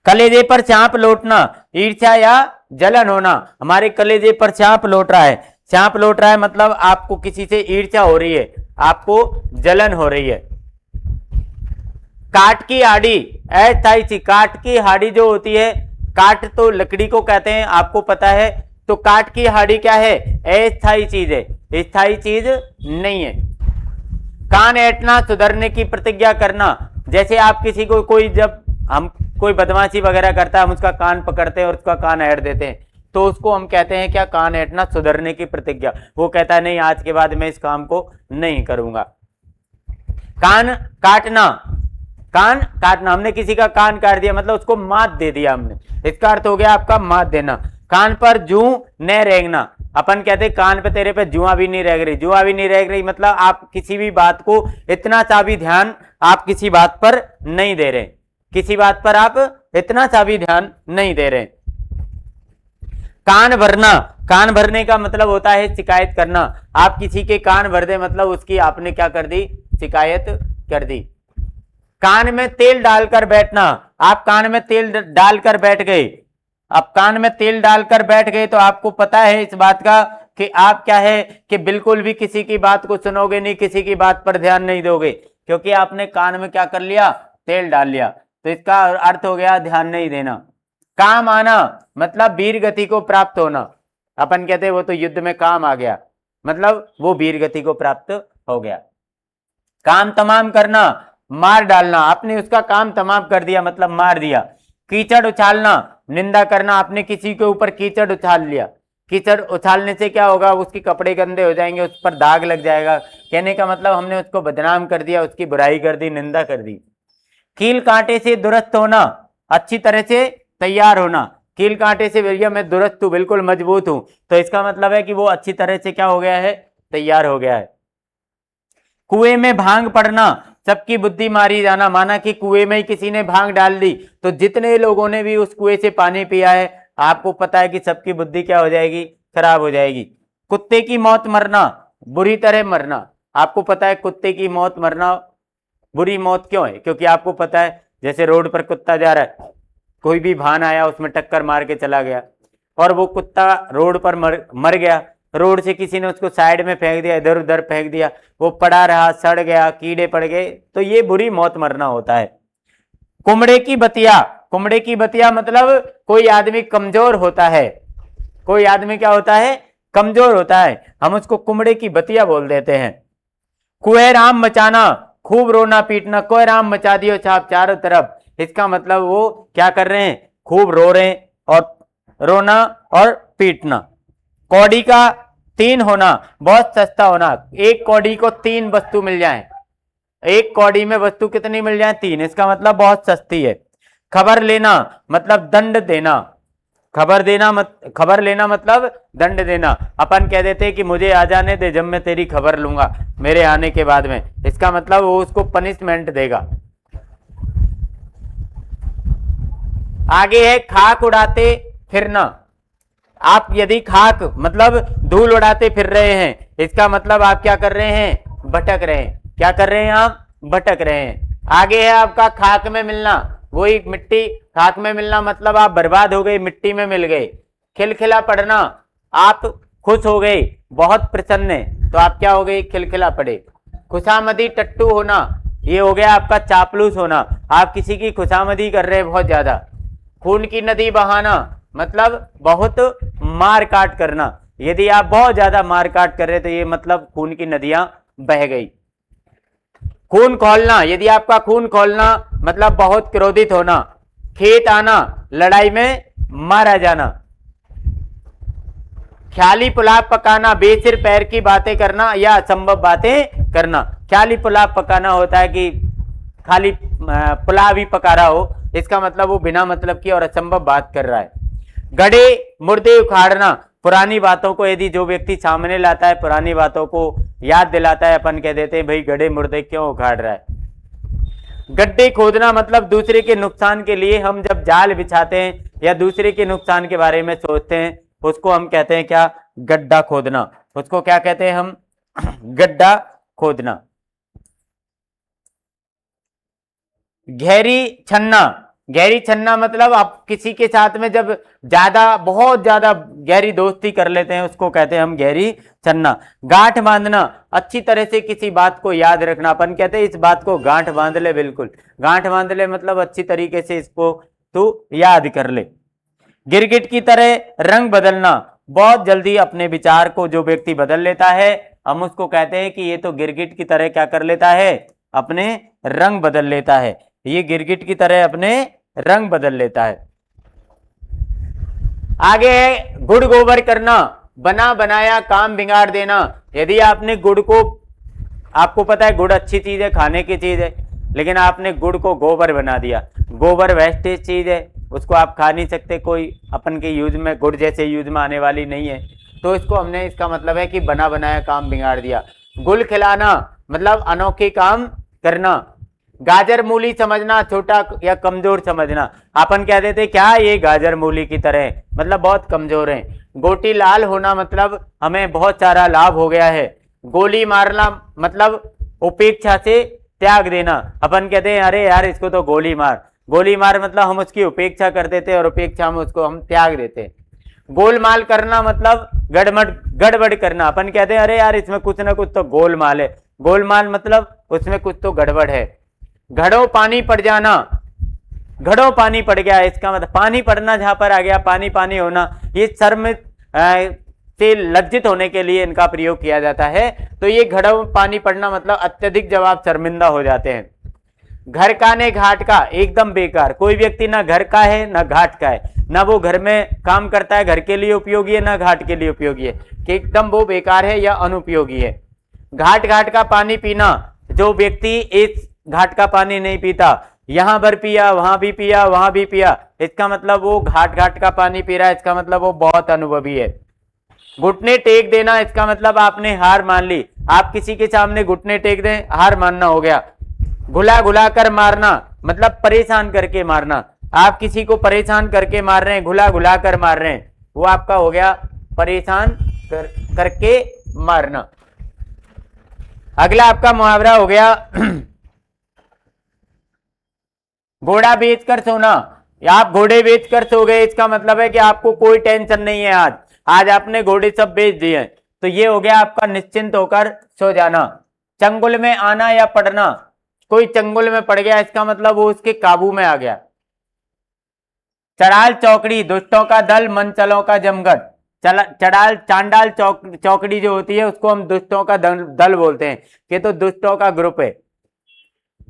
कलेजे पर चांप लौटना, ईर्ष्या या जलन होना, हमारे कलेजे पर चांप लौट रहा है, चांप लौट रहा है मतलब आपको किसी से ईर्ष्या हो रही है, आपको जलन हो रही है। काट की हाड़ी, अस्थायी चीज, काट की हाड़ी जो होती है, काट तो लकड़ी को कहते हैं आपको पता है, तो काट की हाड़ी क्या है, अस्थायी चीज है, स्थायी चीज नहीं है। कान ऐंठना, सुधरने की प्रतिज्ञा करना, जैसे आप किसी को जब हम कोई बदमाशी वगैरह करता है, हम उसका कान पकड़ते हैं और उसका कान ऐंठ देते हैं, तो उसको हम कहते हैं क्या, कान ऐंठना, सुधरने की प्रतिज्ञा। वो कहता है नहीं आज के बाद मैं इस काम को नहीं करूंगा। कान काटना, कान काटना, हमने किसी का कान काट दिया मतलब उसको मात दे दिया हमने, इसका अर्थ हो गया आपका मात देना। कान पर जूं न रेंगना, अपन कहते हैं कान पे तेरे पे जुआ भी नहीं रेंग रही, जुआ भी नहीं रेंग रही मतलब आप किसी भी बात को इतना सा भी ध्यान आप किसी बात पर नहीं दे रहे, किसी बात पर आप इतना सा भी ध्यान नहीं दे रहे। कान भरना, कान भरने का मतलब होता है शिकायत करना, आप किसी के कान भर दे मतलब उसकी आपने क्या कर दी, शिकायत कर दी। कान में तेल डालकर बैठना, आप कान में तेल डालकर बैठ गए, अब कान में तेल डालकर बैठ गए तो आपको पता है इस बात का कि आप क्या है कि बिल्कुल भी किसी की बात को सुनोगे नहीं, किसी की बात पर ध्यान नहीं दोगे, क्योंकि आपने कान में क्या कर लिया, तेल डाल लिया, तो इसका अर्थ हो गया ध्यान नहीं देना। काम आना मतलब वीर गति को प्राप्त होना, अपन कहते हैं वो तो युद्ध में काम आ गया, मतलब वो वीर गति को प्राप्त हो गया। काम तमाम करना, मार डालना, आपने उसका काम तमाम कर दिया मतलब मार दिया। कीचड़ उछालना, निंदा करना, आपने किसी के ऊपर कीचड़ उछाल लिया, कीचड़ उछालने से क्या होगा, उसके कपड़े गंदे हो जाएंगे, उस पर दाग लग जाएगा, कहने का मतलब हमने उसको बदनाम कर दिया, उसकी बुराई कर दी, निंदा कर दी। कील कांटे से दुरुस्त होना, अच्छी तरह से तैयार होना, कील कांटे से भैया मैं दुरुस्त हूं, बिल्कुल मजबूत हूं, तो इसका मतलब है कि वो अच्छी तरह से क्या हो गया है, तैयार हो गया है। कुएं में भांग पड़ना, सबकी बुद्धि मारी जाना, माना कि कुएं में ही किसी ने भांग डाल दी तो जितने लोगों ने भी उस कुएं से पानी पिया है आपको पता है कि सबकी बुद्धि क्या हो जाएगी, खराब हो जाएगी। कुत्ते की मौत मरना, बुरी तरह मरना, आपको पता है कुत्ते की मौत मरना बुरी मौत क्यों है, क्योंकि आपको पता है जैसे रोड पर कुत्ता जा रहा है, कोई भी वाहन आया उसमें टक्कर मार के चला गया और वो कुत्ता रोड पर मर गया, रोड से किसी ने उसको साइड में फेंक दिया, इधर उधर फेंक दिया, वो पड़ा रहा, सड़ गया, कीड़े पड़ गए, तो ये बुरी मौत मरना होता है। कुमड़े की बतिया, कुमड़े की बतिया मतलब कोई आदमी कमजोर होता है, कोई आदमी क्या होता है, कमजोर होता है, हम उसको कुमड़े की बतिया बोल देते हैं। कुहराम मचाना, खूब रोना पीटना, कोहराम मचा दियो छाप चारों तरफ, इसका मतलब वो क्या कर रहे हैं, खूब रो रहे हैं, और रोना और पीटना। कौड़ी का 3 होना, बहुत सस्ता होना, एक कौड़ी को 3 वस्तु मिल जाए, एक कौड़ी में वस्तु कितनी मिल जाए, 3, इसका मतलब बहुत सस्ती है। खबर लेना मतलब दंड देना, खबर लेना मतलब दंड देना, अपन कह देते हैं कि मुझे आ जाने दे, जब मैं तेरी खबर लूंगा मेरे आने के बाद में, इसका मतलब वो उसको पनिशमेंट देगा। आगे है खाक उड़ाते फिरना, आप यदि खाक मतलब धूल उड़ाते फिर रहे हैं, इसका मतलब आप क्या कर रहे हैं, भटक रहे हैं, क्या कर रहे हैं आप, भटक रहे हैं। आगे है आपका खाक में मिलना, वही मिट्टी, खाक में मिलना मतलब आप बर्बाद हो गए, मिट्टी में मिल गए। खिलखिला पड़ना, आप खुश हो गए, बहुत प्रसन्न है तो आप क्या हो गए, खिलखिला पड़े। खुशामदी टट्टू होना, ये हो गया आपका चापलूस होना, आप किसी की खुशामदी कर रहे हैं बहुत ज्यादा। खून की नदी बहाना मतलब बहुत मार काट करना, यदि आप बहुत ज्यादा मार काट कर रहे तो ये मतलब खून की नदियां बह गई। खून खोलना, यदि आपका खून खोलना मतलब बहुत क्रोधित होना। खेत आना, लड़ाई में मारा जाना। ख्याली पुलाव पकाना, बेसिर पैर की बातें करना या असंभव बातें करना। ख्याली पुलाव पकाना होता है कि खाली पुलाव ही पका रहा हो, इसका मतलब वो बिना मतलब की और असंभव बात कर रहा है। गड़े मुर्दे उखाड़ना, पुरानी बातों को यदि जो व्यक्ति सामने लाता है, पुरानी बातों को याद दिलाता है, अपन कह देते हैं भाई गड़े मुर्दे क्यों उखाड़ रहा है। गड्ढे खोदना मतलब दूसरे के नुकसान के लिए हम जब जाल बिछाते हैं या दूसरे के नुकसान के बारे में सोचते हैं उसको हम कहते हैं क्या, गड्ढा खोदना। उसको क्या कहते हैं हम, गड्ढा खोदना। गहरी छन्ना, गहरी छन्ना मतलब आप किसी के साथ में जब बहुत ज्यादा गहरी दोस्ती कर लेते हैं उसको कहते हैं हम गहरी छन्ना। गांठ बांधना, अच्छी तरह से किसी बात को याद रखना, अपन कहते हैं इस बात को गांठ बांध ले, बिल्कुल गांठ बांध ले मतलब अच्छी तरीके से इसको तू याद कर ले। गिरगिट की तरह रंग बदलना, बहुत जल्दी अपने विचार को जो व्यक्ति बदल लेता है हम उसको कहते हैं कि ये तो गिरगिट की तरह क्या कर लेता है, अपने रंग बदल लेता है, ये गिरगिट की तरह अपने रंग बदल लेता है। आगे है गुड़ गोबर करना, बना बनाया काम बिगाड़ देना। यदि आपने गुड़ को, आपको पता है गुड़ अच्छी चीज है, खाने की चीज है, लेकिन आपने गुड़ को गोबर बना दिया। गोबर वेस्टेज चीज है, उसको आप खा नहीं सकते, कोई अपन के यूज में गुड़ जैसे यूज में आने वाली नहीं है, तो इसको हमने, इसका मतलब है कि बना बनाया काम बिगाड़ दिया। गुल खिलाना मतलब अनोखे काम करना। गाजर मूली समझना, छोटा या कमजोर समझना, अपन कह देते क्या ये गाजर मूली की तरह, मतलब बहुत कमजोर है। गोटी लाल होना मतलब हमें बहुत सारा लाभ हो गया है। गोली मारना मतलब उपेक्षा से त्याग देना, अपन कहते हैं अरे यार इसको तो गोली मार, गोली मार मतलब हम उसकी उपेक्षा कर देते और उपेक्षा में उसको हम त्याग देते। गोलमाल करना मतलब गड़बड़ करना, अपन कहते हैं अरे यार इसमें कुछ ना कुछ तो गोलमाल है, गोलमाल मतलब उसमें कुछ तो गड़बड़ है। घड़ों पानी पड़ जाना, घड़ों पानी पड़ गया, इसका मतलब पानी पड़ना, जहां पर आ गया पानी पानी होना, ये शर्म से लज्जित होने के लिए इनका प्रयोग किया जाता है। तो ये घड़ों पानी पड़ना मतलब अत्यधिक जब आप शर्मिंदा हो जाते हैं। घर का ने घाट का, एकदम बेकार, कोई व्यक्ति ना घर का है ना घाट का है, ना वो घर में काम करता है घर के लिए उपयोगी है ना घाट के लिए उपयोगी है, कि एकदम वो बेकार है या अनुपयोगी है। घाट घाट का पानी पीना, जो व्यक्ति इस घाट का पानी नहीं पीता, यहां पर पिया वहां भी पिया वहां भी पिया, इसका मतलब वो घाट घाट का पानी पी रहा है, इसका मतलब वो बहुत अनुभवी है। घुटने टेक देना, इसका मतलब आपने हार मान ली, आप किसी के सामने घुटने टेक दें हार मानना हो गया। घुला घुला कर मारना मतलब परेशान करके मारना, आप किसी को परेशान करके मार रहे हैं, घुला घुला कर मार रहे हैं, वो आपका हो गया परेशान करके मारना। अगला आपका मुहावरा हो गया घोड़ा बेचकर सोना, आप घोड़े बेचकर सो गए, इसका मतलब है कि आपको कोई टेंशन नहीं है, आज आपने घोड़े सब बेच दिए, तो ये हो गया आपका निश्चिंत होकर सो जाना। चंगुल में आना या पड़ना, कोई चंगुल में पड़ गया, इसका मतलब वो उसके काबू में आ गया। चड़ाल चौकड़ी, दुष्टों का दल मनचलों का जमघट, चड़ाल चांडाल चौकड़ी जो होती है उसको हम दुष्टों का दल बोलते हैं, ये तो दुष्टों का ग्रुप है।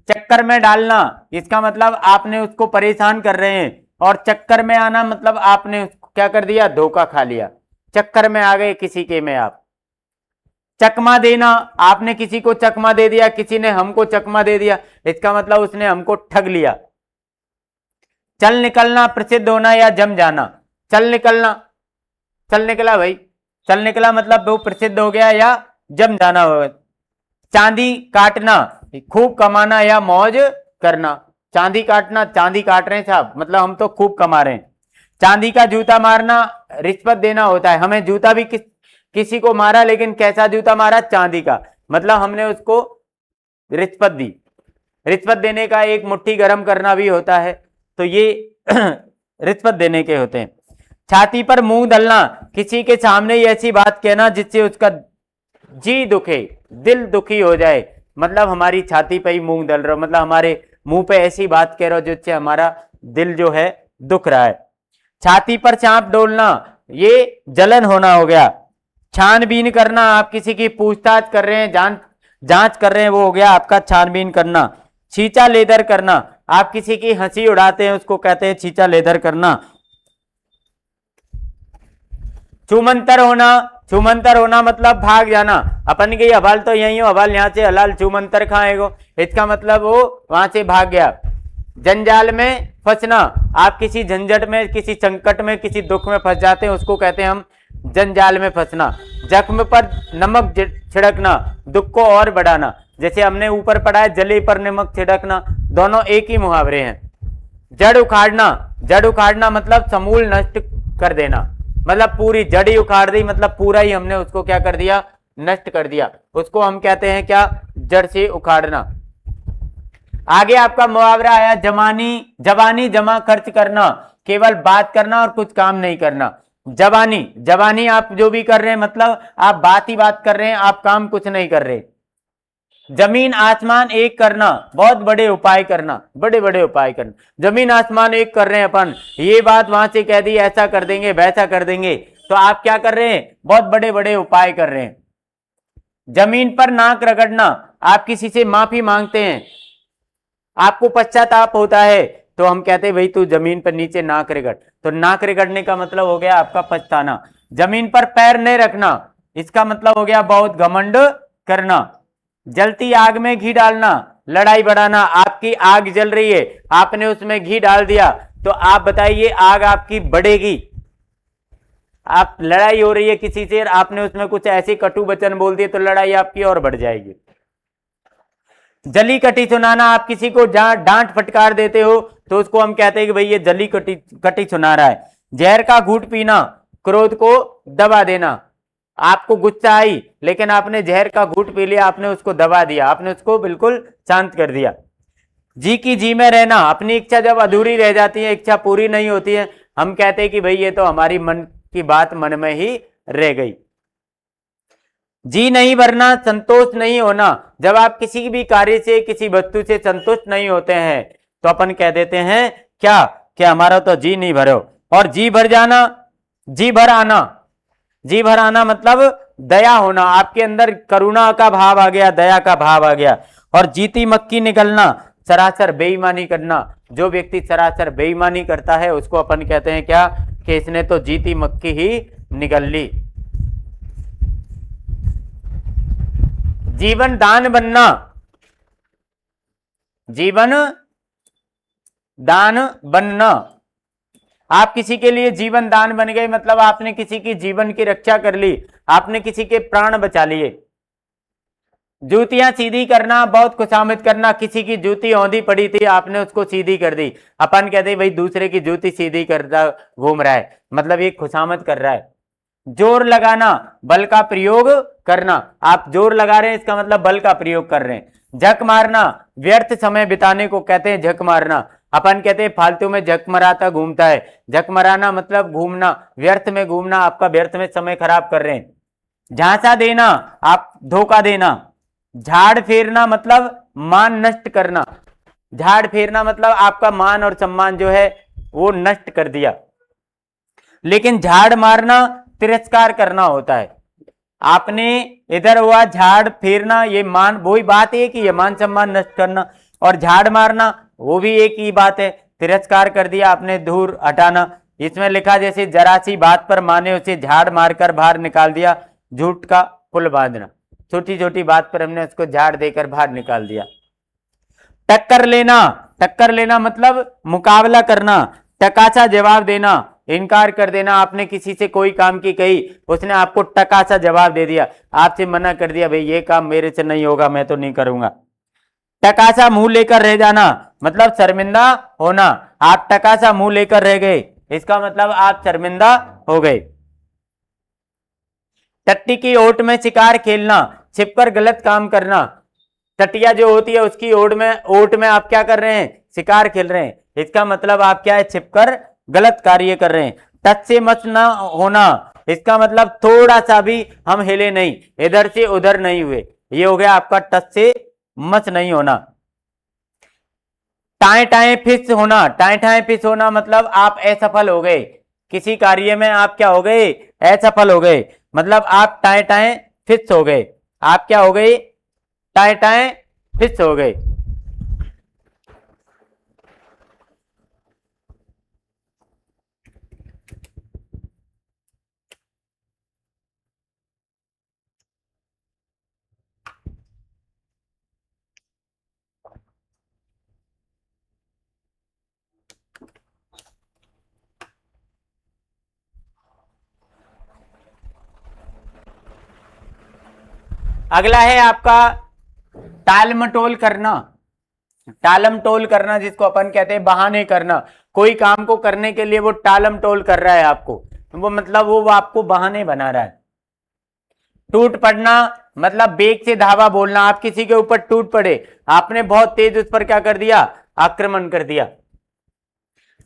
चक्कर में डालना, इसका मतलब आपने उसको परेशान कर रहे हैं, और चक्कर में आना मतलब आपने उसको क्या कर दिया, धोखा खा लिया, चक्कर में आ गए किसी के में आप। चकमा देना, आपने किसी को चकमा दे दिया, किसी ने हमको चकमा दे दिया, इसका मतलब उसने हमको ठग लिया। चल निकलना, प्रसिद्ध होना या जम जाना, चल निकलना, चल निकला भाई, चल निकला मतलब वो प्रसिद्ध हो गया या जम जाना हो। चांदी काटना, खूब कमाना या मौज करना, चांदी काटना, चांदी काट रहे हैं साहब मतलब हम तो खूब कमा रहे हैं। चांदी का जूता मारना, रिश्वत देना होता है, हमें जूता भी किसी को मारा, लेकिन कैसा जूता मारा, चांदी का, मतलब हमने उसको रिश्वत दी। रिश्वत देने का एक मुट्ठी गरम करना भी होता है, तो ये रिश्वत देने के होते हैं। छाती पर मुंह दलना, किसी के सामने ऐसी बात कहना जिससे उसका जी दुखे, दिल दुखी हो जाए, मतलब हमारी छाती पे ही मुंह दल रहा हो, मतलब हमारे मुंह पे ऐसी बात कह रहे हो जिससे हमारा दिल जो है दुख रहा है। छाती पर चांप डोलना, ये जलन होना हो गया। छानबीन करना, आप किसी की पूछताछ कर रहे हैं, जांच कर रहे हैं, वो हो गया आपका छानबीन करना। छींचा लेदर करना, आप किसी की हंसी उड़ाते हैं उसको कहते हैं छींचा लेदर करना। छूमंतर होना, छूमंतर होना मतलब भाग जाना, अपन की हवाल तो यही हो, हवाल यहाँ से हलाल छूमंतर खाएगो, इसका मतलब वो वहां से भाग गया। जंजाल में फंसना, आप किसी झंझट में, किसी संकट में, किसी दुख में फंस जाते हैं, उसको कहते हैं हम जंजाल में फंसना। जख्म पर नमक छिड़कना, दुख को और बढ़ाना, जैसे हमने ऊपर पढ़ा है जले पर नमक छिड़कना, दोनों एक ही मुहावरे हैं। जड़ उखाड़ना, जड़ उखाड़ना मतलब समूल नष्ट कर देना, मतलब पूरी जड़ ही उखाड़ दी, मतलब पूरा ही हमने उसको क्या कर दिया, नष्ट कर दिया। उसको हम कहते हैं क्या, जड़ से उखाड़ना। आगे आपका मुहावरा आया जमानी, जबानी जमा खर्च करना, केवल बात करना और कुछ काम नहीं करना। जबानी, जबानी आप जो भी कर रहे हैं मतलब आप बात ही बात कर रहे हैं, आप काम कुछ नहीं कर रहे। जमीन आसमान एक करना, बहुत बड़े उपाय करना, बड़े बड़े उपाय करना। जमीन आसमान एक कर रहे हैं अपन, ये बात वहां से कह दी, ऐसा कर देंगे वैसा कर देंगे, तो आप क्या कर रहे हैं, बहुत बड़े बड़े उपाय कर रहे हैं। जमीन पर नाक रगड़ना, आप किसी से माफी मांगते हैं, आपको पश्चाताप होता है, तो हम कहते हैं भाई तू जमीन पर नीचे नाक रगड़, तो नाक रगड़ने का मतलब हो गया आपका पछताना। जमीन पर पैर नहीं रखना, इसका मतलब हो गया बहुत घमंड करना। जलती आग में घी डालना, लड़ाई बढ़ाना। आपकी आग जल रही है, आपने उसमें घी डाल दिया, तो आप बताइए आग आपकी बढ़ेगी। आप लड़ाई हो रही है किसी से, आपने उसमें कुछ ऐसे कटु वचन बोल दिए तो लड़ाई आपकी और बढ़ जाएगी। जली कटी सुनाना, आप किसी को डांट फटकार देते हो तो उसको हम कहते हैं कि भाई ये जली कटी कटी सुना रहा है। जहर का घूंट पीना, क्रोध को दबा देना। आपको गुस्सा आई लेकिन आपने जहर का घूंट पी लिया, आपने उसको दबा दिया, आपने उसको बिल्कुल शांत कर दिया। जी की जी में रहना, अपनी इच्छा जब अधूरी रह जाती है, इच्छा पूरी नहीं होती है, हम कहते हैं कि भाई ये तो हमारी मन की बात मन में ही रह गई। जी नहीं भरना, संतोष नहीं होना, जब आप किसी भी कार्य से किसी वस्तु से संतुष्ट नहीं होते हैं तो अपन कह देते हैं क्या, कि हमारा तो जी नहीं भरो। और जी भर जाना, जी भर आना, जी भर आना मतलब दया होना, आपके अंदर करुणा का भाव आ गया, दया का भाव आ गया। और जीती मक्की निकलना, सरासर बेईमानी करना। जो व्यक्ति सरासर बेईमानी करता है उसको अपन कहते हैं क्या, कि इसने तो जीती मक्की ही निकल ली। जीवन दान बनना, जीवन दान बनना, आप किसी के लिए जीवन दान बन गए, मतलब आपने किसी की जीवन की रक्षा कर ली, आपने किसी के प्राण बचा लिए। जूतियां सीधी करना, बहुत खुशामद करना, किसी की जूती औंधी पड़ी थी आपने उसको सीधी कर दी, अपन कहते भाई दूसरे की जूती सीधी करता घूम रहा है, मतलब ये खुशामद कर रहा है। जोर लगाना, बल का प्रयोग करना, आप जोर लगा रहे हैं इसका मतलब बल का प्रयोग कर रहे हैं। झक मारना, व्यर्थ समय बिताने को कहते हैं झक मारना, अपन कहते हैं फालतू में झक मराता घूमता है। झक मराना मतलब घूमना, व्यर्थ में घूमना, आपका व्यर्थ में समय खराब कर रहे हैं। झांसा देना, आप धोखा देना। झाड़ फेरना मतलब मान नष्ट करना, झाड़ फेरना मतलब आपका मान और सम्मान जो है वो नष्ट कर दिया। लेकिन झाड़ मारना तिरस्कार करना होता है, आपने इधर हुआ झाड़ फेरना, ये मान वही बात है कि ये मान सम्मान नष्ट करना, और झाड़ मारना वो भी एक ही बात है, तिरस्कार कर दिया आपने, दूर हटाना। इसमें लिखा जैसे जरा सी बात पर माने उसे झाड़ मारकर बाहर निकाल दिया, झूठ का पुल बांधना, छोटी छोटी बात पर हमने उसको झाड़ देकर बाहर निकाल दिया। टक्कर लेना, टक्कर लेना मतलब मुकाबला करना, टकासा जवाब देना, इनकार कर देना। आपने किसी से कोई काम की कही, उसने आपको टकासा जवाब दे दिया, आपसे मना कर दिया भाई ये काम मेरे से नहीं होगा, मैं तो नहीं करूंगा। टकासा मुंह लेकर रह जाना मतलब शर्मिंदा होना, आप टकासा मुंह लेकर रह गए, इसका मतलब आप शर्मिंदा हो गए। टट्टी की ओट में शिकार खेलना, छिपकर गलत काम करना, टटिया जो होती है उसकी ओट में आप क्या कर रहे हैं, शिकार खेल रहे हैं, इसका मतलब आप क्या है, छिपकर गलत कार्य कर रहे हैं। टच से मच ना होना, इसका मतलब थोड़ा सा भी हम हिले नहीं, इधर से उधर नहीं हुए, ये हो गया आपका टच से मच नहीं होना। टाए टाए फिस होना, टाए टाए फिस होना मतलब आप असफल हो गए, किसी कार्य में आप क्या हो गए, असफल हो गए, मतलब आप टाए टाए फिस हो गए, आप क्या हो गए, टाए टाए फिस हो गए। अगला है आपका टालमटोल करना, टालम टोल करना जिसको अपन कहते हैं बहाने करना, कोई काम को करने के लिए वो टालम टोल कर रहा है आपको, वो मतलब वो आपको बहाने बना रहा है। टूट पड़ना मतलब बेग से धावा बोलना, आप किसी के ऊपर टूट पड़े, आपने बहुत तेज उस पर क्या कर दिया, आक्रमण कर दिया।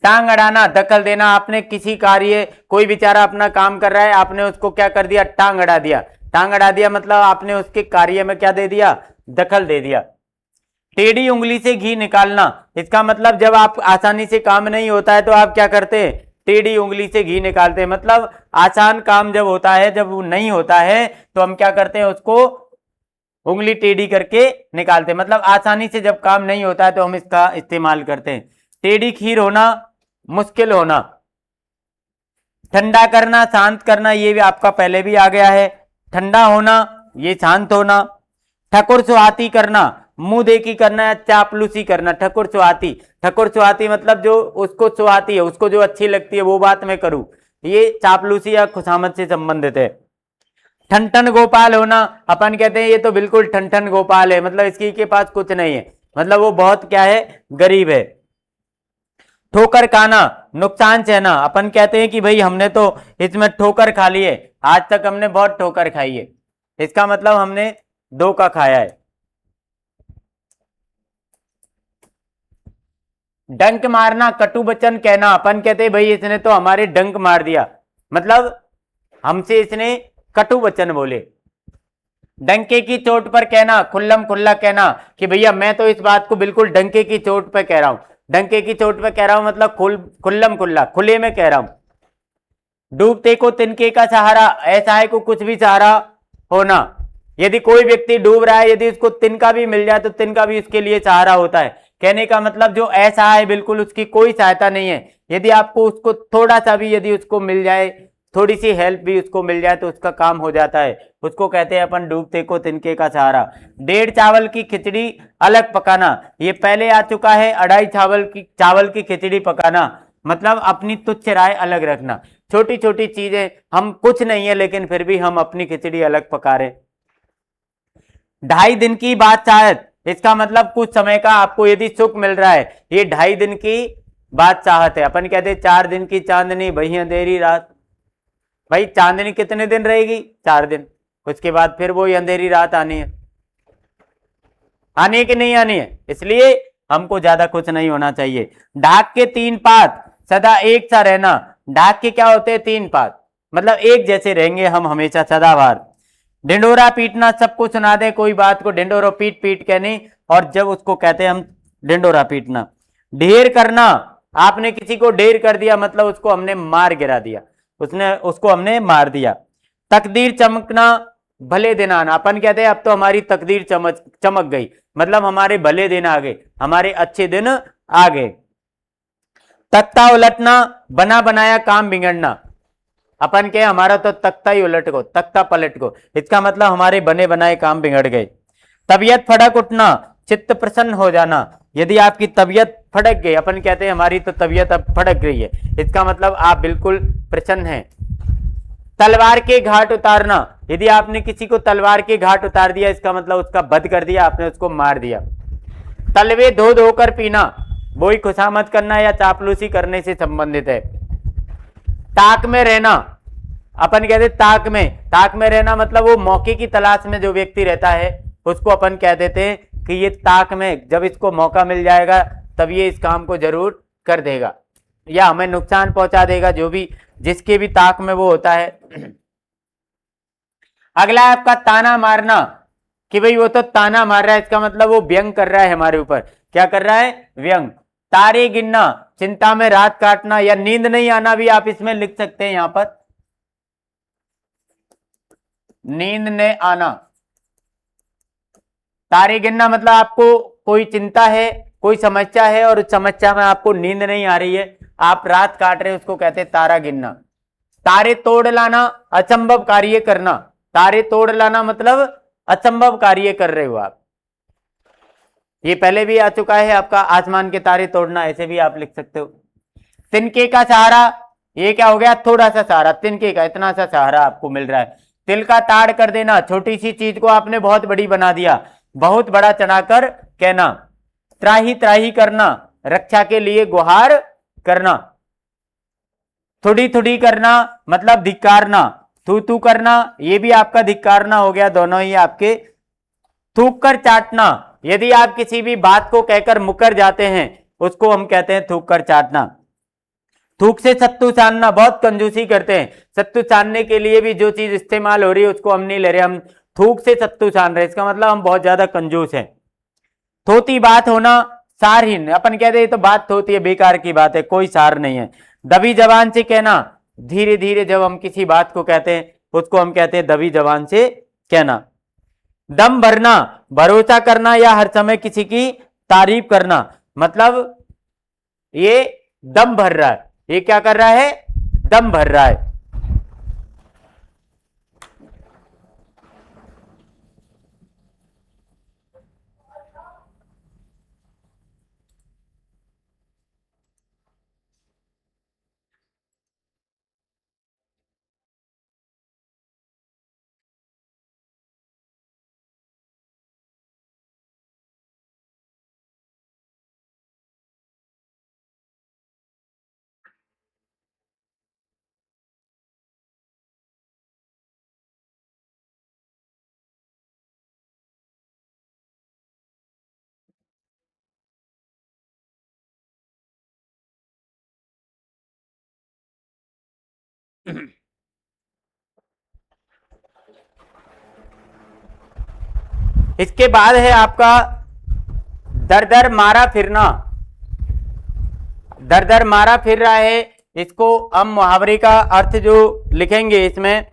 टांग अड़ाना, दखल देना, आपने किसी कार्य, कोई बेचारा अपना काम कर रहा है, आपने उसको क्या कर दिया, टांग अड़ा दिया। टांग अड़ा दिया मतलब आपने उसके कार्य में क्या दे दिया, दखल दे दिया। टेढ़ी उंगली से घी निकालना, इसका मतलब जब आप आसानी से काम नहीं होता है तो आप क्या करते हैं, टेढ़ी उंगली से घी निकालते हैं। मतलब आसान काम जब होता है, जब वो नहीं होता है तो हम क्या करते हैं, उसको उंगली टेढ़ी करके निकालते हैं। मतलब आसानी से जब काम नहीं होता है तो हम इसका इस्तेमाल करते हैं। टेढ़ी खीर होना, मुश्किल होना। ठंडा करना, शांत करना, ये भी आपका पहले भी आ गया है। ठंडा होना, ये शांत होना। ठकुर सुहाती करना, मुंह देखी करना या चापलूसी करना। ठकुर सुहाती, ठकुर सुहाती मतलब जो उसको सुहाती है, उसको जो अच्छी लगती है वो बात मैं करूं, ये चापलूसी या खुशामद से संबंधित है। ठनठन गोपाल होना, अपन कहते हैं ये तो बिल्कुल ठनठन गोपाल है, मतलब इसकी के पास कुछ नहीं है, मतलब वो बहुत क्या है, गरीब है। ठोकर खाना, नुकसान सहना, अपन कहते हैं कि भाई हमने तो इसमें ठोकर खा ली है, आज तक हमने बहुत ठोकर खाई है, इसका मतलब हमने धोखा खाया है। डंक मारना, कटु वचन कहना, अपन कहते हैं भाई इसने तो हमारे डंक मार दिया, मतलब हमसे इसने कटु वचन बोले। डंके की चोट पर कहना, खुल्लम खुल्ला कहना कि भैया मैं तो इस बात को बिल्कुल डंके की चोट पर कह रहा हूं। डंके की चोट पर कह रहा हूं मतलब खुल्लम खुल्ला, खुले में कह रहा हूं। डूबते को तिनके का सहारा, असहाय को कुछ भी सहारा होना। यदि कोई व्यक्ति डूब रहा है, यदि उसको तिनका भी मिल जाए तो तिनका भी उसके लिए सहारा होता है। कहने का मतलब जो असहाय, बिल्कुल उसकी कोई सहायता नहीं है, यदि आपको उसको थोड़ा सा भी यदि उसको मिल जाए, थोड़ी सी हेल्प भी उसको मिल जाए तो उसका काम हो जाता है, उसको कहते हैं अपन डूबते को तिनके का सहारा। डेढ़ चावल की खिचड़ी अलग पकाना, ये पहले आ चुका है। अढ़ाई चावल की खिचड़ी पकाना मतलब अपनी तुच्छ राय अलग रखना। छोटी छोटी चीजें, हम कुछ नहीं है लेकिन फिर भी हम अपनी खिचड़ी अलग पका रहे। 2.5 दिन की बात चाहत, इसका मतलब कुछ समय का आपको यदि सुख मिल रहा है, ये 2.5 दिन की बात चाहत है। अपन कहते 4 दिन की चांदनी भई अंधेरी रात, भाई चांदनी कितने दिन रहेगी, 4 दिन, उसके बाद फिर वो अंधेरी रात आनी है। आनी है कि नहीं आनी है, इसलिए हमको ज्यादा कुछ नहीं होना चाहिए। ढाक के 3 पात, सदा एक सा रहना। ढाक के क्या होते हैं, 3 पात, मतलब एक जैसे रहेंगे हम हमेशा सदाबहार। ढिंडोरा पीटना, सबको सुना दे कोई बात को ढिंडोरा पीट पीट के नहीं, और जब उसको कहते हैं हम ढिंडोरा पीटना। ढेर करना, आपने किसी को ढेर कर दिया मतलब उसको हमने मार गिरा दिया, उसको हमने मार दिया। तकदीर चमकना, भले दिन आना, अपन कहते हैं अब तो हमारी तकदीर चमक गई, मतलब हमारे भले दिन आ गए, हमारे अच्छे दिन आ गए। तख्ता उलटना, बना बनाया काम बिगड़ना, अपन के हमारा तो तख्ता ही उलट को, तख्ता पलट को, इसका मतलब हमारे बने बनाए काम बिगड़ गए। तबीयत फड़क उठना, चित्त प्रसन्न हो जाना, यदि आपकी तबीयत फड़क गई, अपन कहते हैं हमारी तो तबीयत अब फड़क गई है, इसका मतलब आप बिल्कुल प्रसन्न हैं। तलवार के घाट उतारना, यदि आपने किसी को तलवार के घाट उतार दिया, इसका मतलब उसका वध कर दिया, आपने उसको मार दिया। तलवे धो धोकर पीना, वही खुशामद करना या चापलूसी करने से संबंधित है। ताक में रहना, अपन कहते ताक में रहना मतलब वो मौके की तलाश में जो व्यक्ति रहता है उसको अपन कह देते हैं कि ये ताक में, जब इसको मौका मिल जाएगा तब ये इस काम को जरूर कर देगा या हमें नुकसान पहुंचा देगा, जो भी जिसके भी ताक में वो होता है। अगला है आपका ताना मारना, कि भाई वो तो ताना मार रहा है, इसका मतलब वो व्यंग कर रहा है हमारे ऊपर। क्या कर रहा है, व्यंग। तारे गिनना, चिंता में रात काटना या नींद नहीं आना भी आप इसमें लिख सकते हैं, यहां पर नींद ने आना। तारे गिनना मतलब आपको कोई चिंता है, कोई समस्या है और उस समस्या में आपको नींद नहीं आ रही है, आप रात काट रहे हैं, उसको कहते हैं तारा गिनना। तारे तोड़ लाना, असंभव कार्य करना, तारे तोड़ लाना मतलब असंभव कार्य कर रहे हो आप, ये पहले भी आ चुका है आपका, आसमान के तारे तोड़ना, ऐसे भी आप लिख सकते हो। तिनके का सहारा, ये क्या हो गया, थोड़ा सा सहारा, तिनके का इतना सा सहारा आपको मिल रहा है। तिल का ताड़ कर देना, छोटी सी चीज को आपने बहुत बड़ी बना दिया, बहुत बड़ा चढ़ाकर कहना। त्राही त्राही करना, रक्षा के लिए गुहार करना। थोड़ी थोड़ी करना मतलब धिक्कारना, थू थू करना ये भी आपका धिक्कारना हो गया, दोनों ही आपके। थूक कर चाटना, यदि आप किसी भी बात को कहकर मुकर जाते हैं उसको हम कहते हैं थूक कर चाटना। थूक से सत्तू छानना, बहुत कंजूसी करते हैं, सत्तू छानने के लिए भी जो चीज इस्तेमाल हो रही है उसको हम नहीं ले रहे, हम थूक से सत्तू छान रहे, इसका मतलब हम बहुत ज्यादा कंजूस हैं। थोती बात होना, सारहीन, अपन कहते हैं तो बात थोती है, बेकार की बात है, कोई सार नहीं है। दबी जबान से कहना, धीरे धीरे जब हम किसी बात को कहते हैं उसको हम कहते हैं दबी जबान से कहना। दम भरना, भरोसा करना या हर समय किसी की तारीफ करना, मतलब ये दम भर रहा है, ये क्या कर रहा है, दम भर रहा है। इसके बाद है आपका दर दर मारा फिरना। दर दर मारा फिर रहा है, इसको हम मुहावरे का अर्थ जो लिखेंगे इसमें,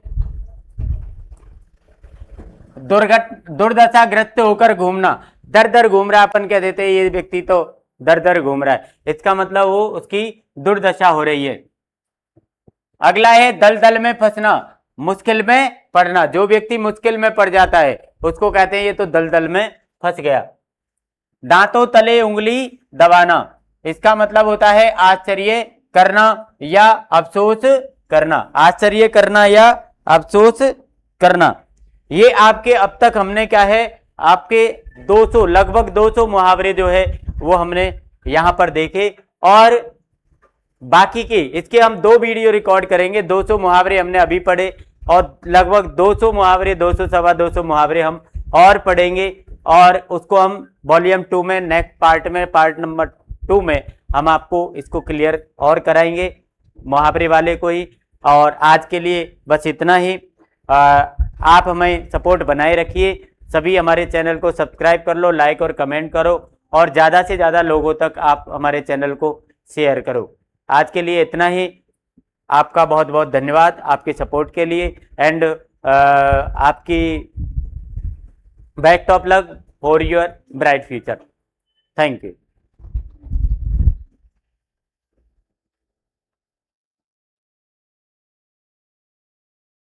दुर्दशाग्रस्त होकर घूमना, दर दर घूम रहा है, अपन कह देते हैं ये व्यक्ति तो दर दर घूम रहा है, इसका मतलब वो उसकी दुर्दशा हो रही है। अगला है दलदल में फंसना, मुश्किल में पड़ना, जो व्यक्ति मुश्किल में पड़ जाता है उसको कहते हैं ये तो दलदल में फंस गया। दांतों तले उंगली दबाना, इसका मतलब होता है आश्चर्य करना या अफसोस करना, आश्चर्य करना या अफसोस करना। ये आपके अब तक हमने क्या है, आपके 200 लगभग 200 मुहावरे जो है वो हमने यहां पर देखे, और बाकी के इसके हम 2 वीडियो रिकॉर्ड करेंगे। 200 मुहावरे हमने अभी पढ़े और लगभग 200 मुहावरे, 200 सवा 200 मुहावरे हम और पढ़ेंगे, और उसको हम वॉल्यूम 2 में नेक्स्ट पार्ट में, पार्ट नंबर 2 में हम आपको इसको क्लियर और कराएंगे मुहावरे वाले को ही। और आज के लिए बस इतना ही। आप हमें सपोर्ट बनाए रखिए, सभी हमारे चैनल को सब्सक्राइब कर लो, लाइक और कमेंट करो, और ज़्यादा से ज़्यादा लोगों तक आप हमारे चैनल को शेयर करो। आज के लिए इतना ही, आपका बहुत बहुत धन्यवाद आपके सपोर्ट के लिए, एंड आपकी best of luck for your bright future. Thank you.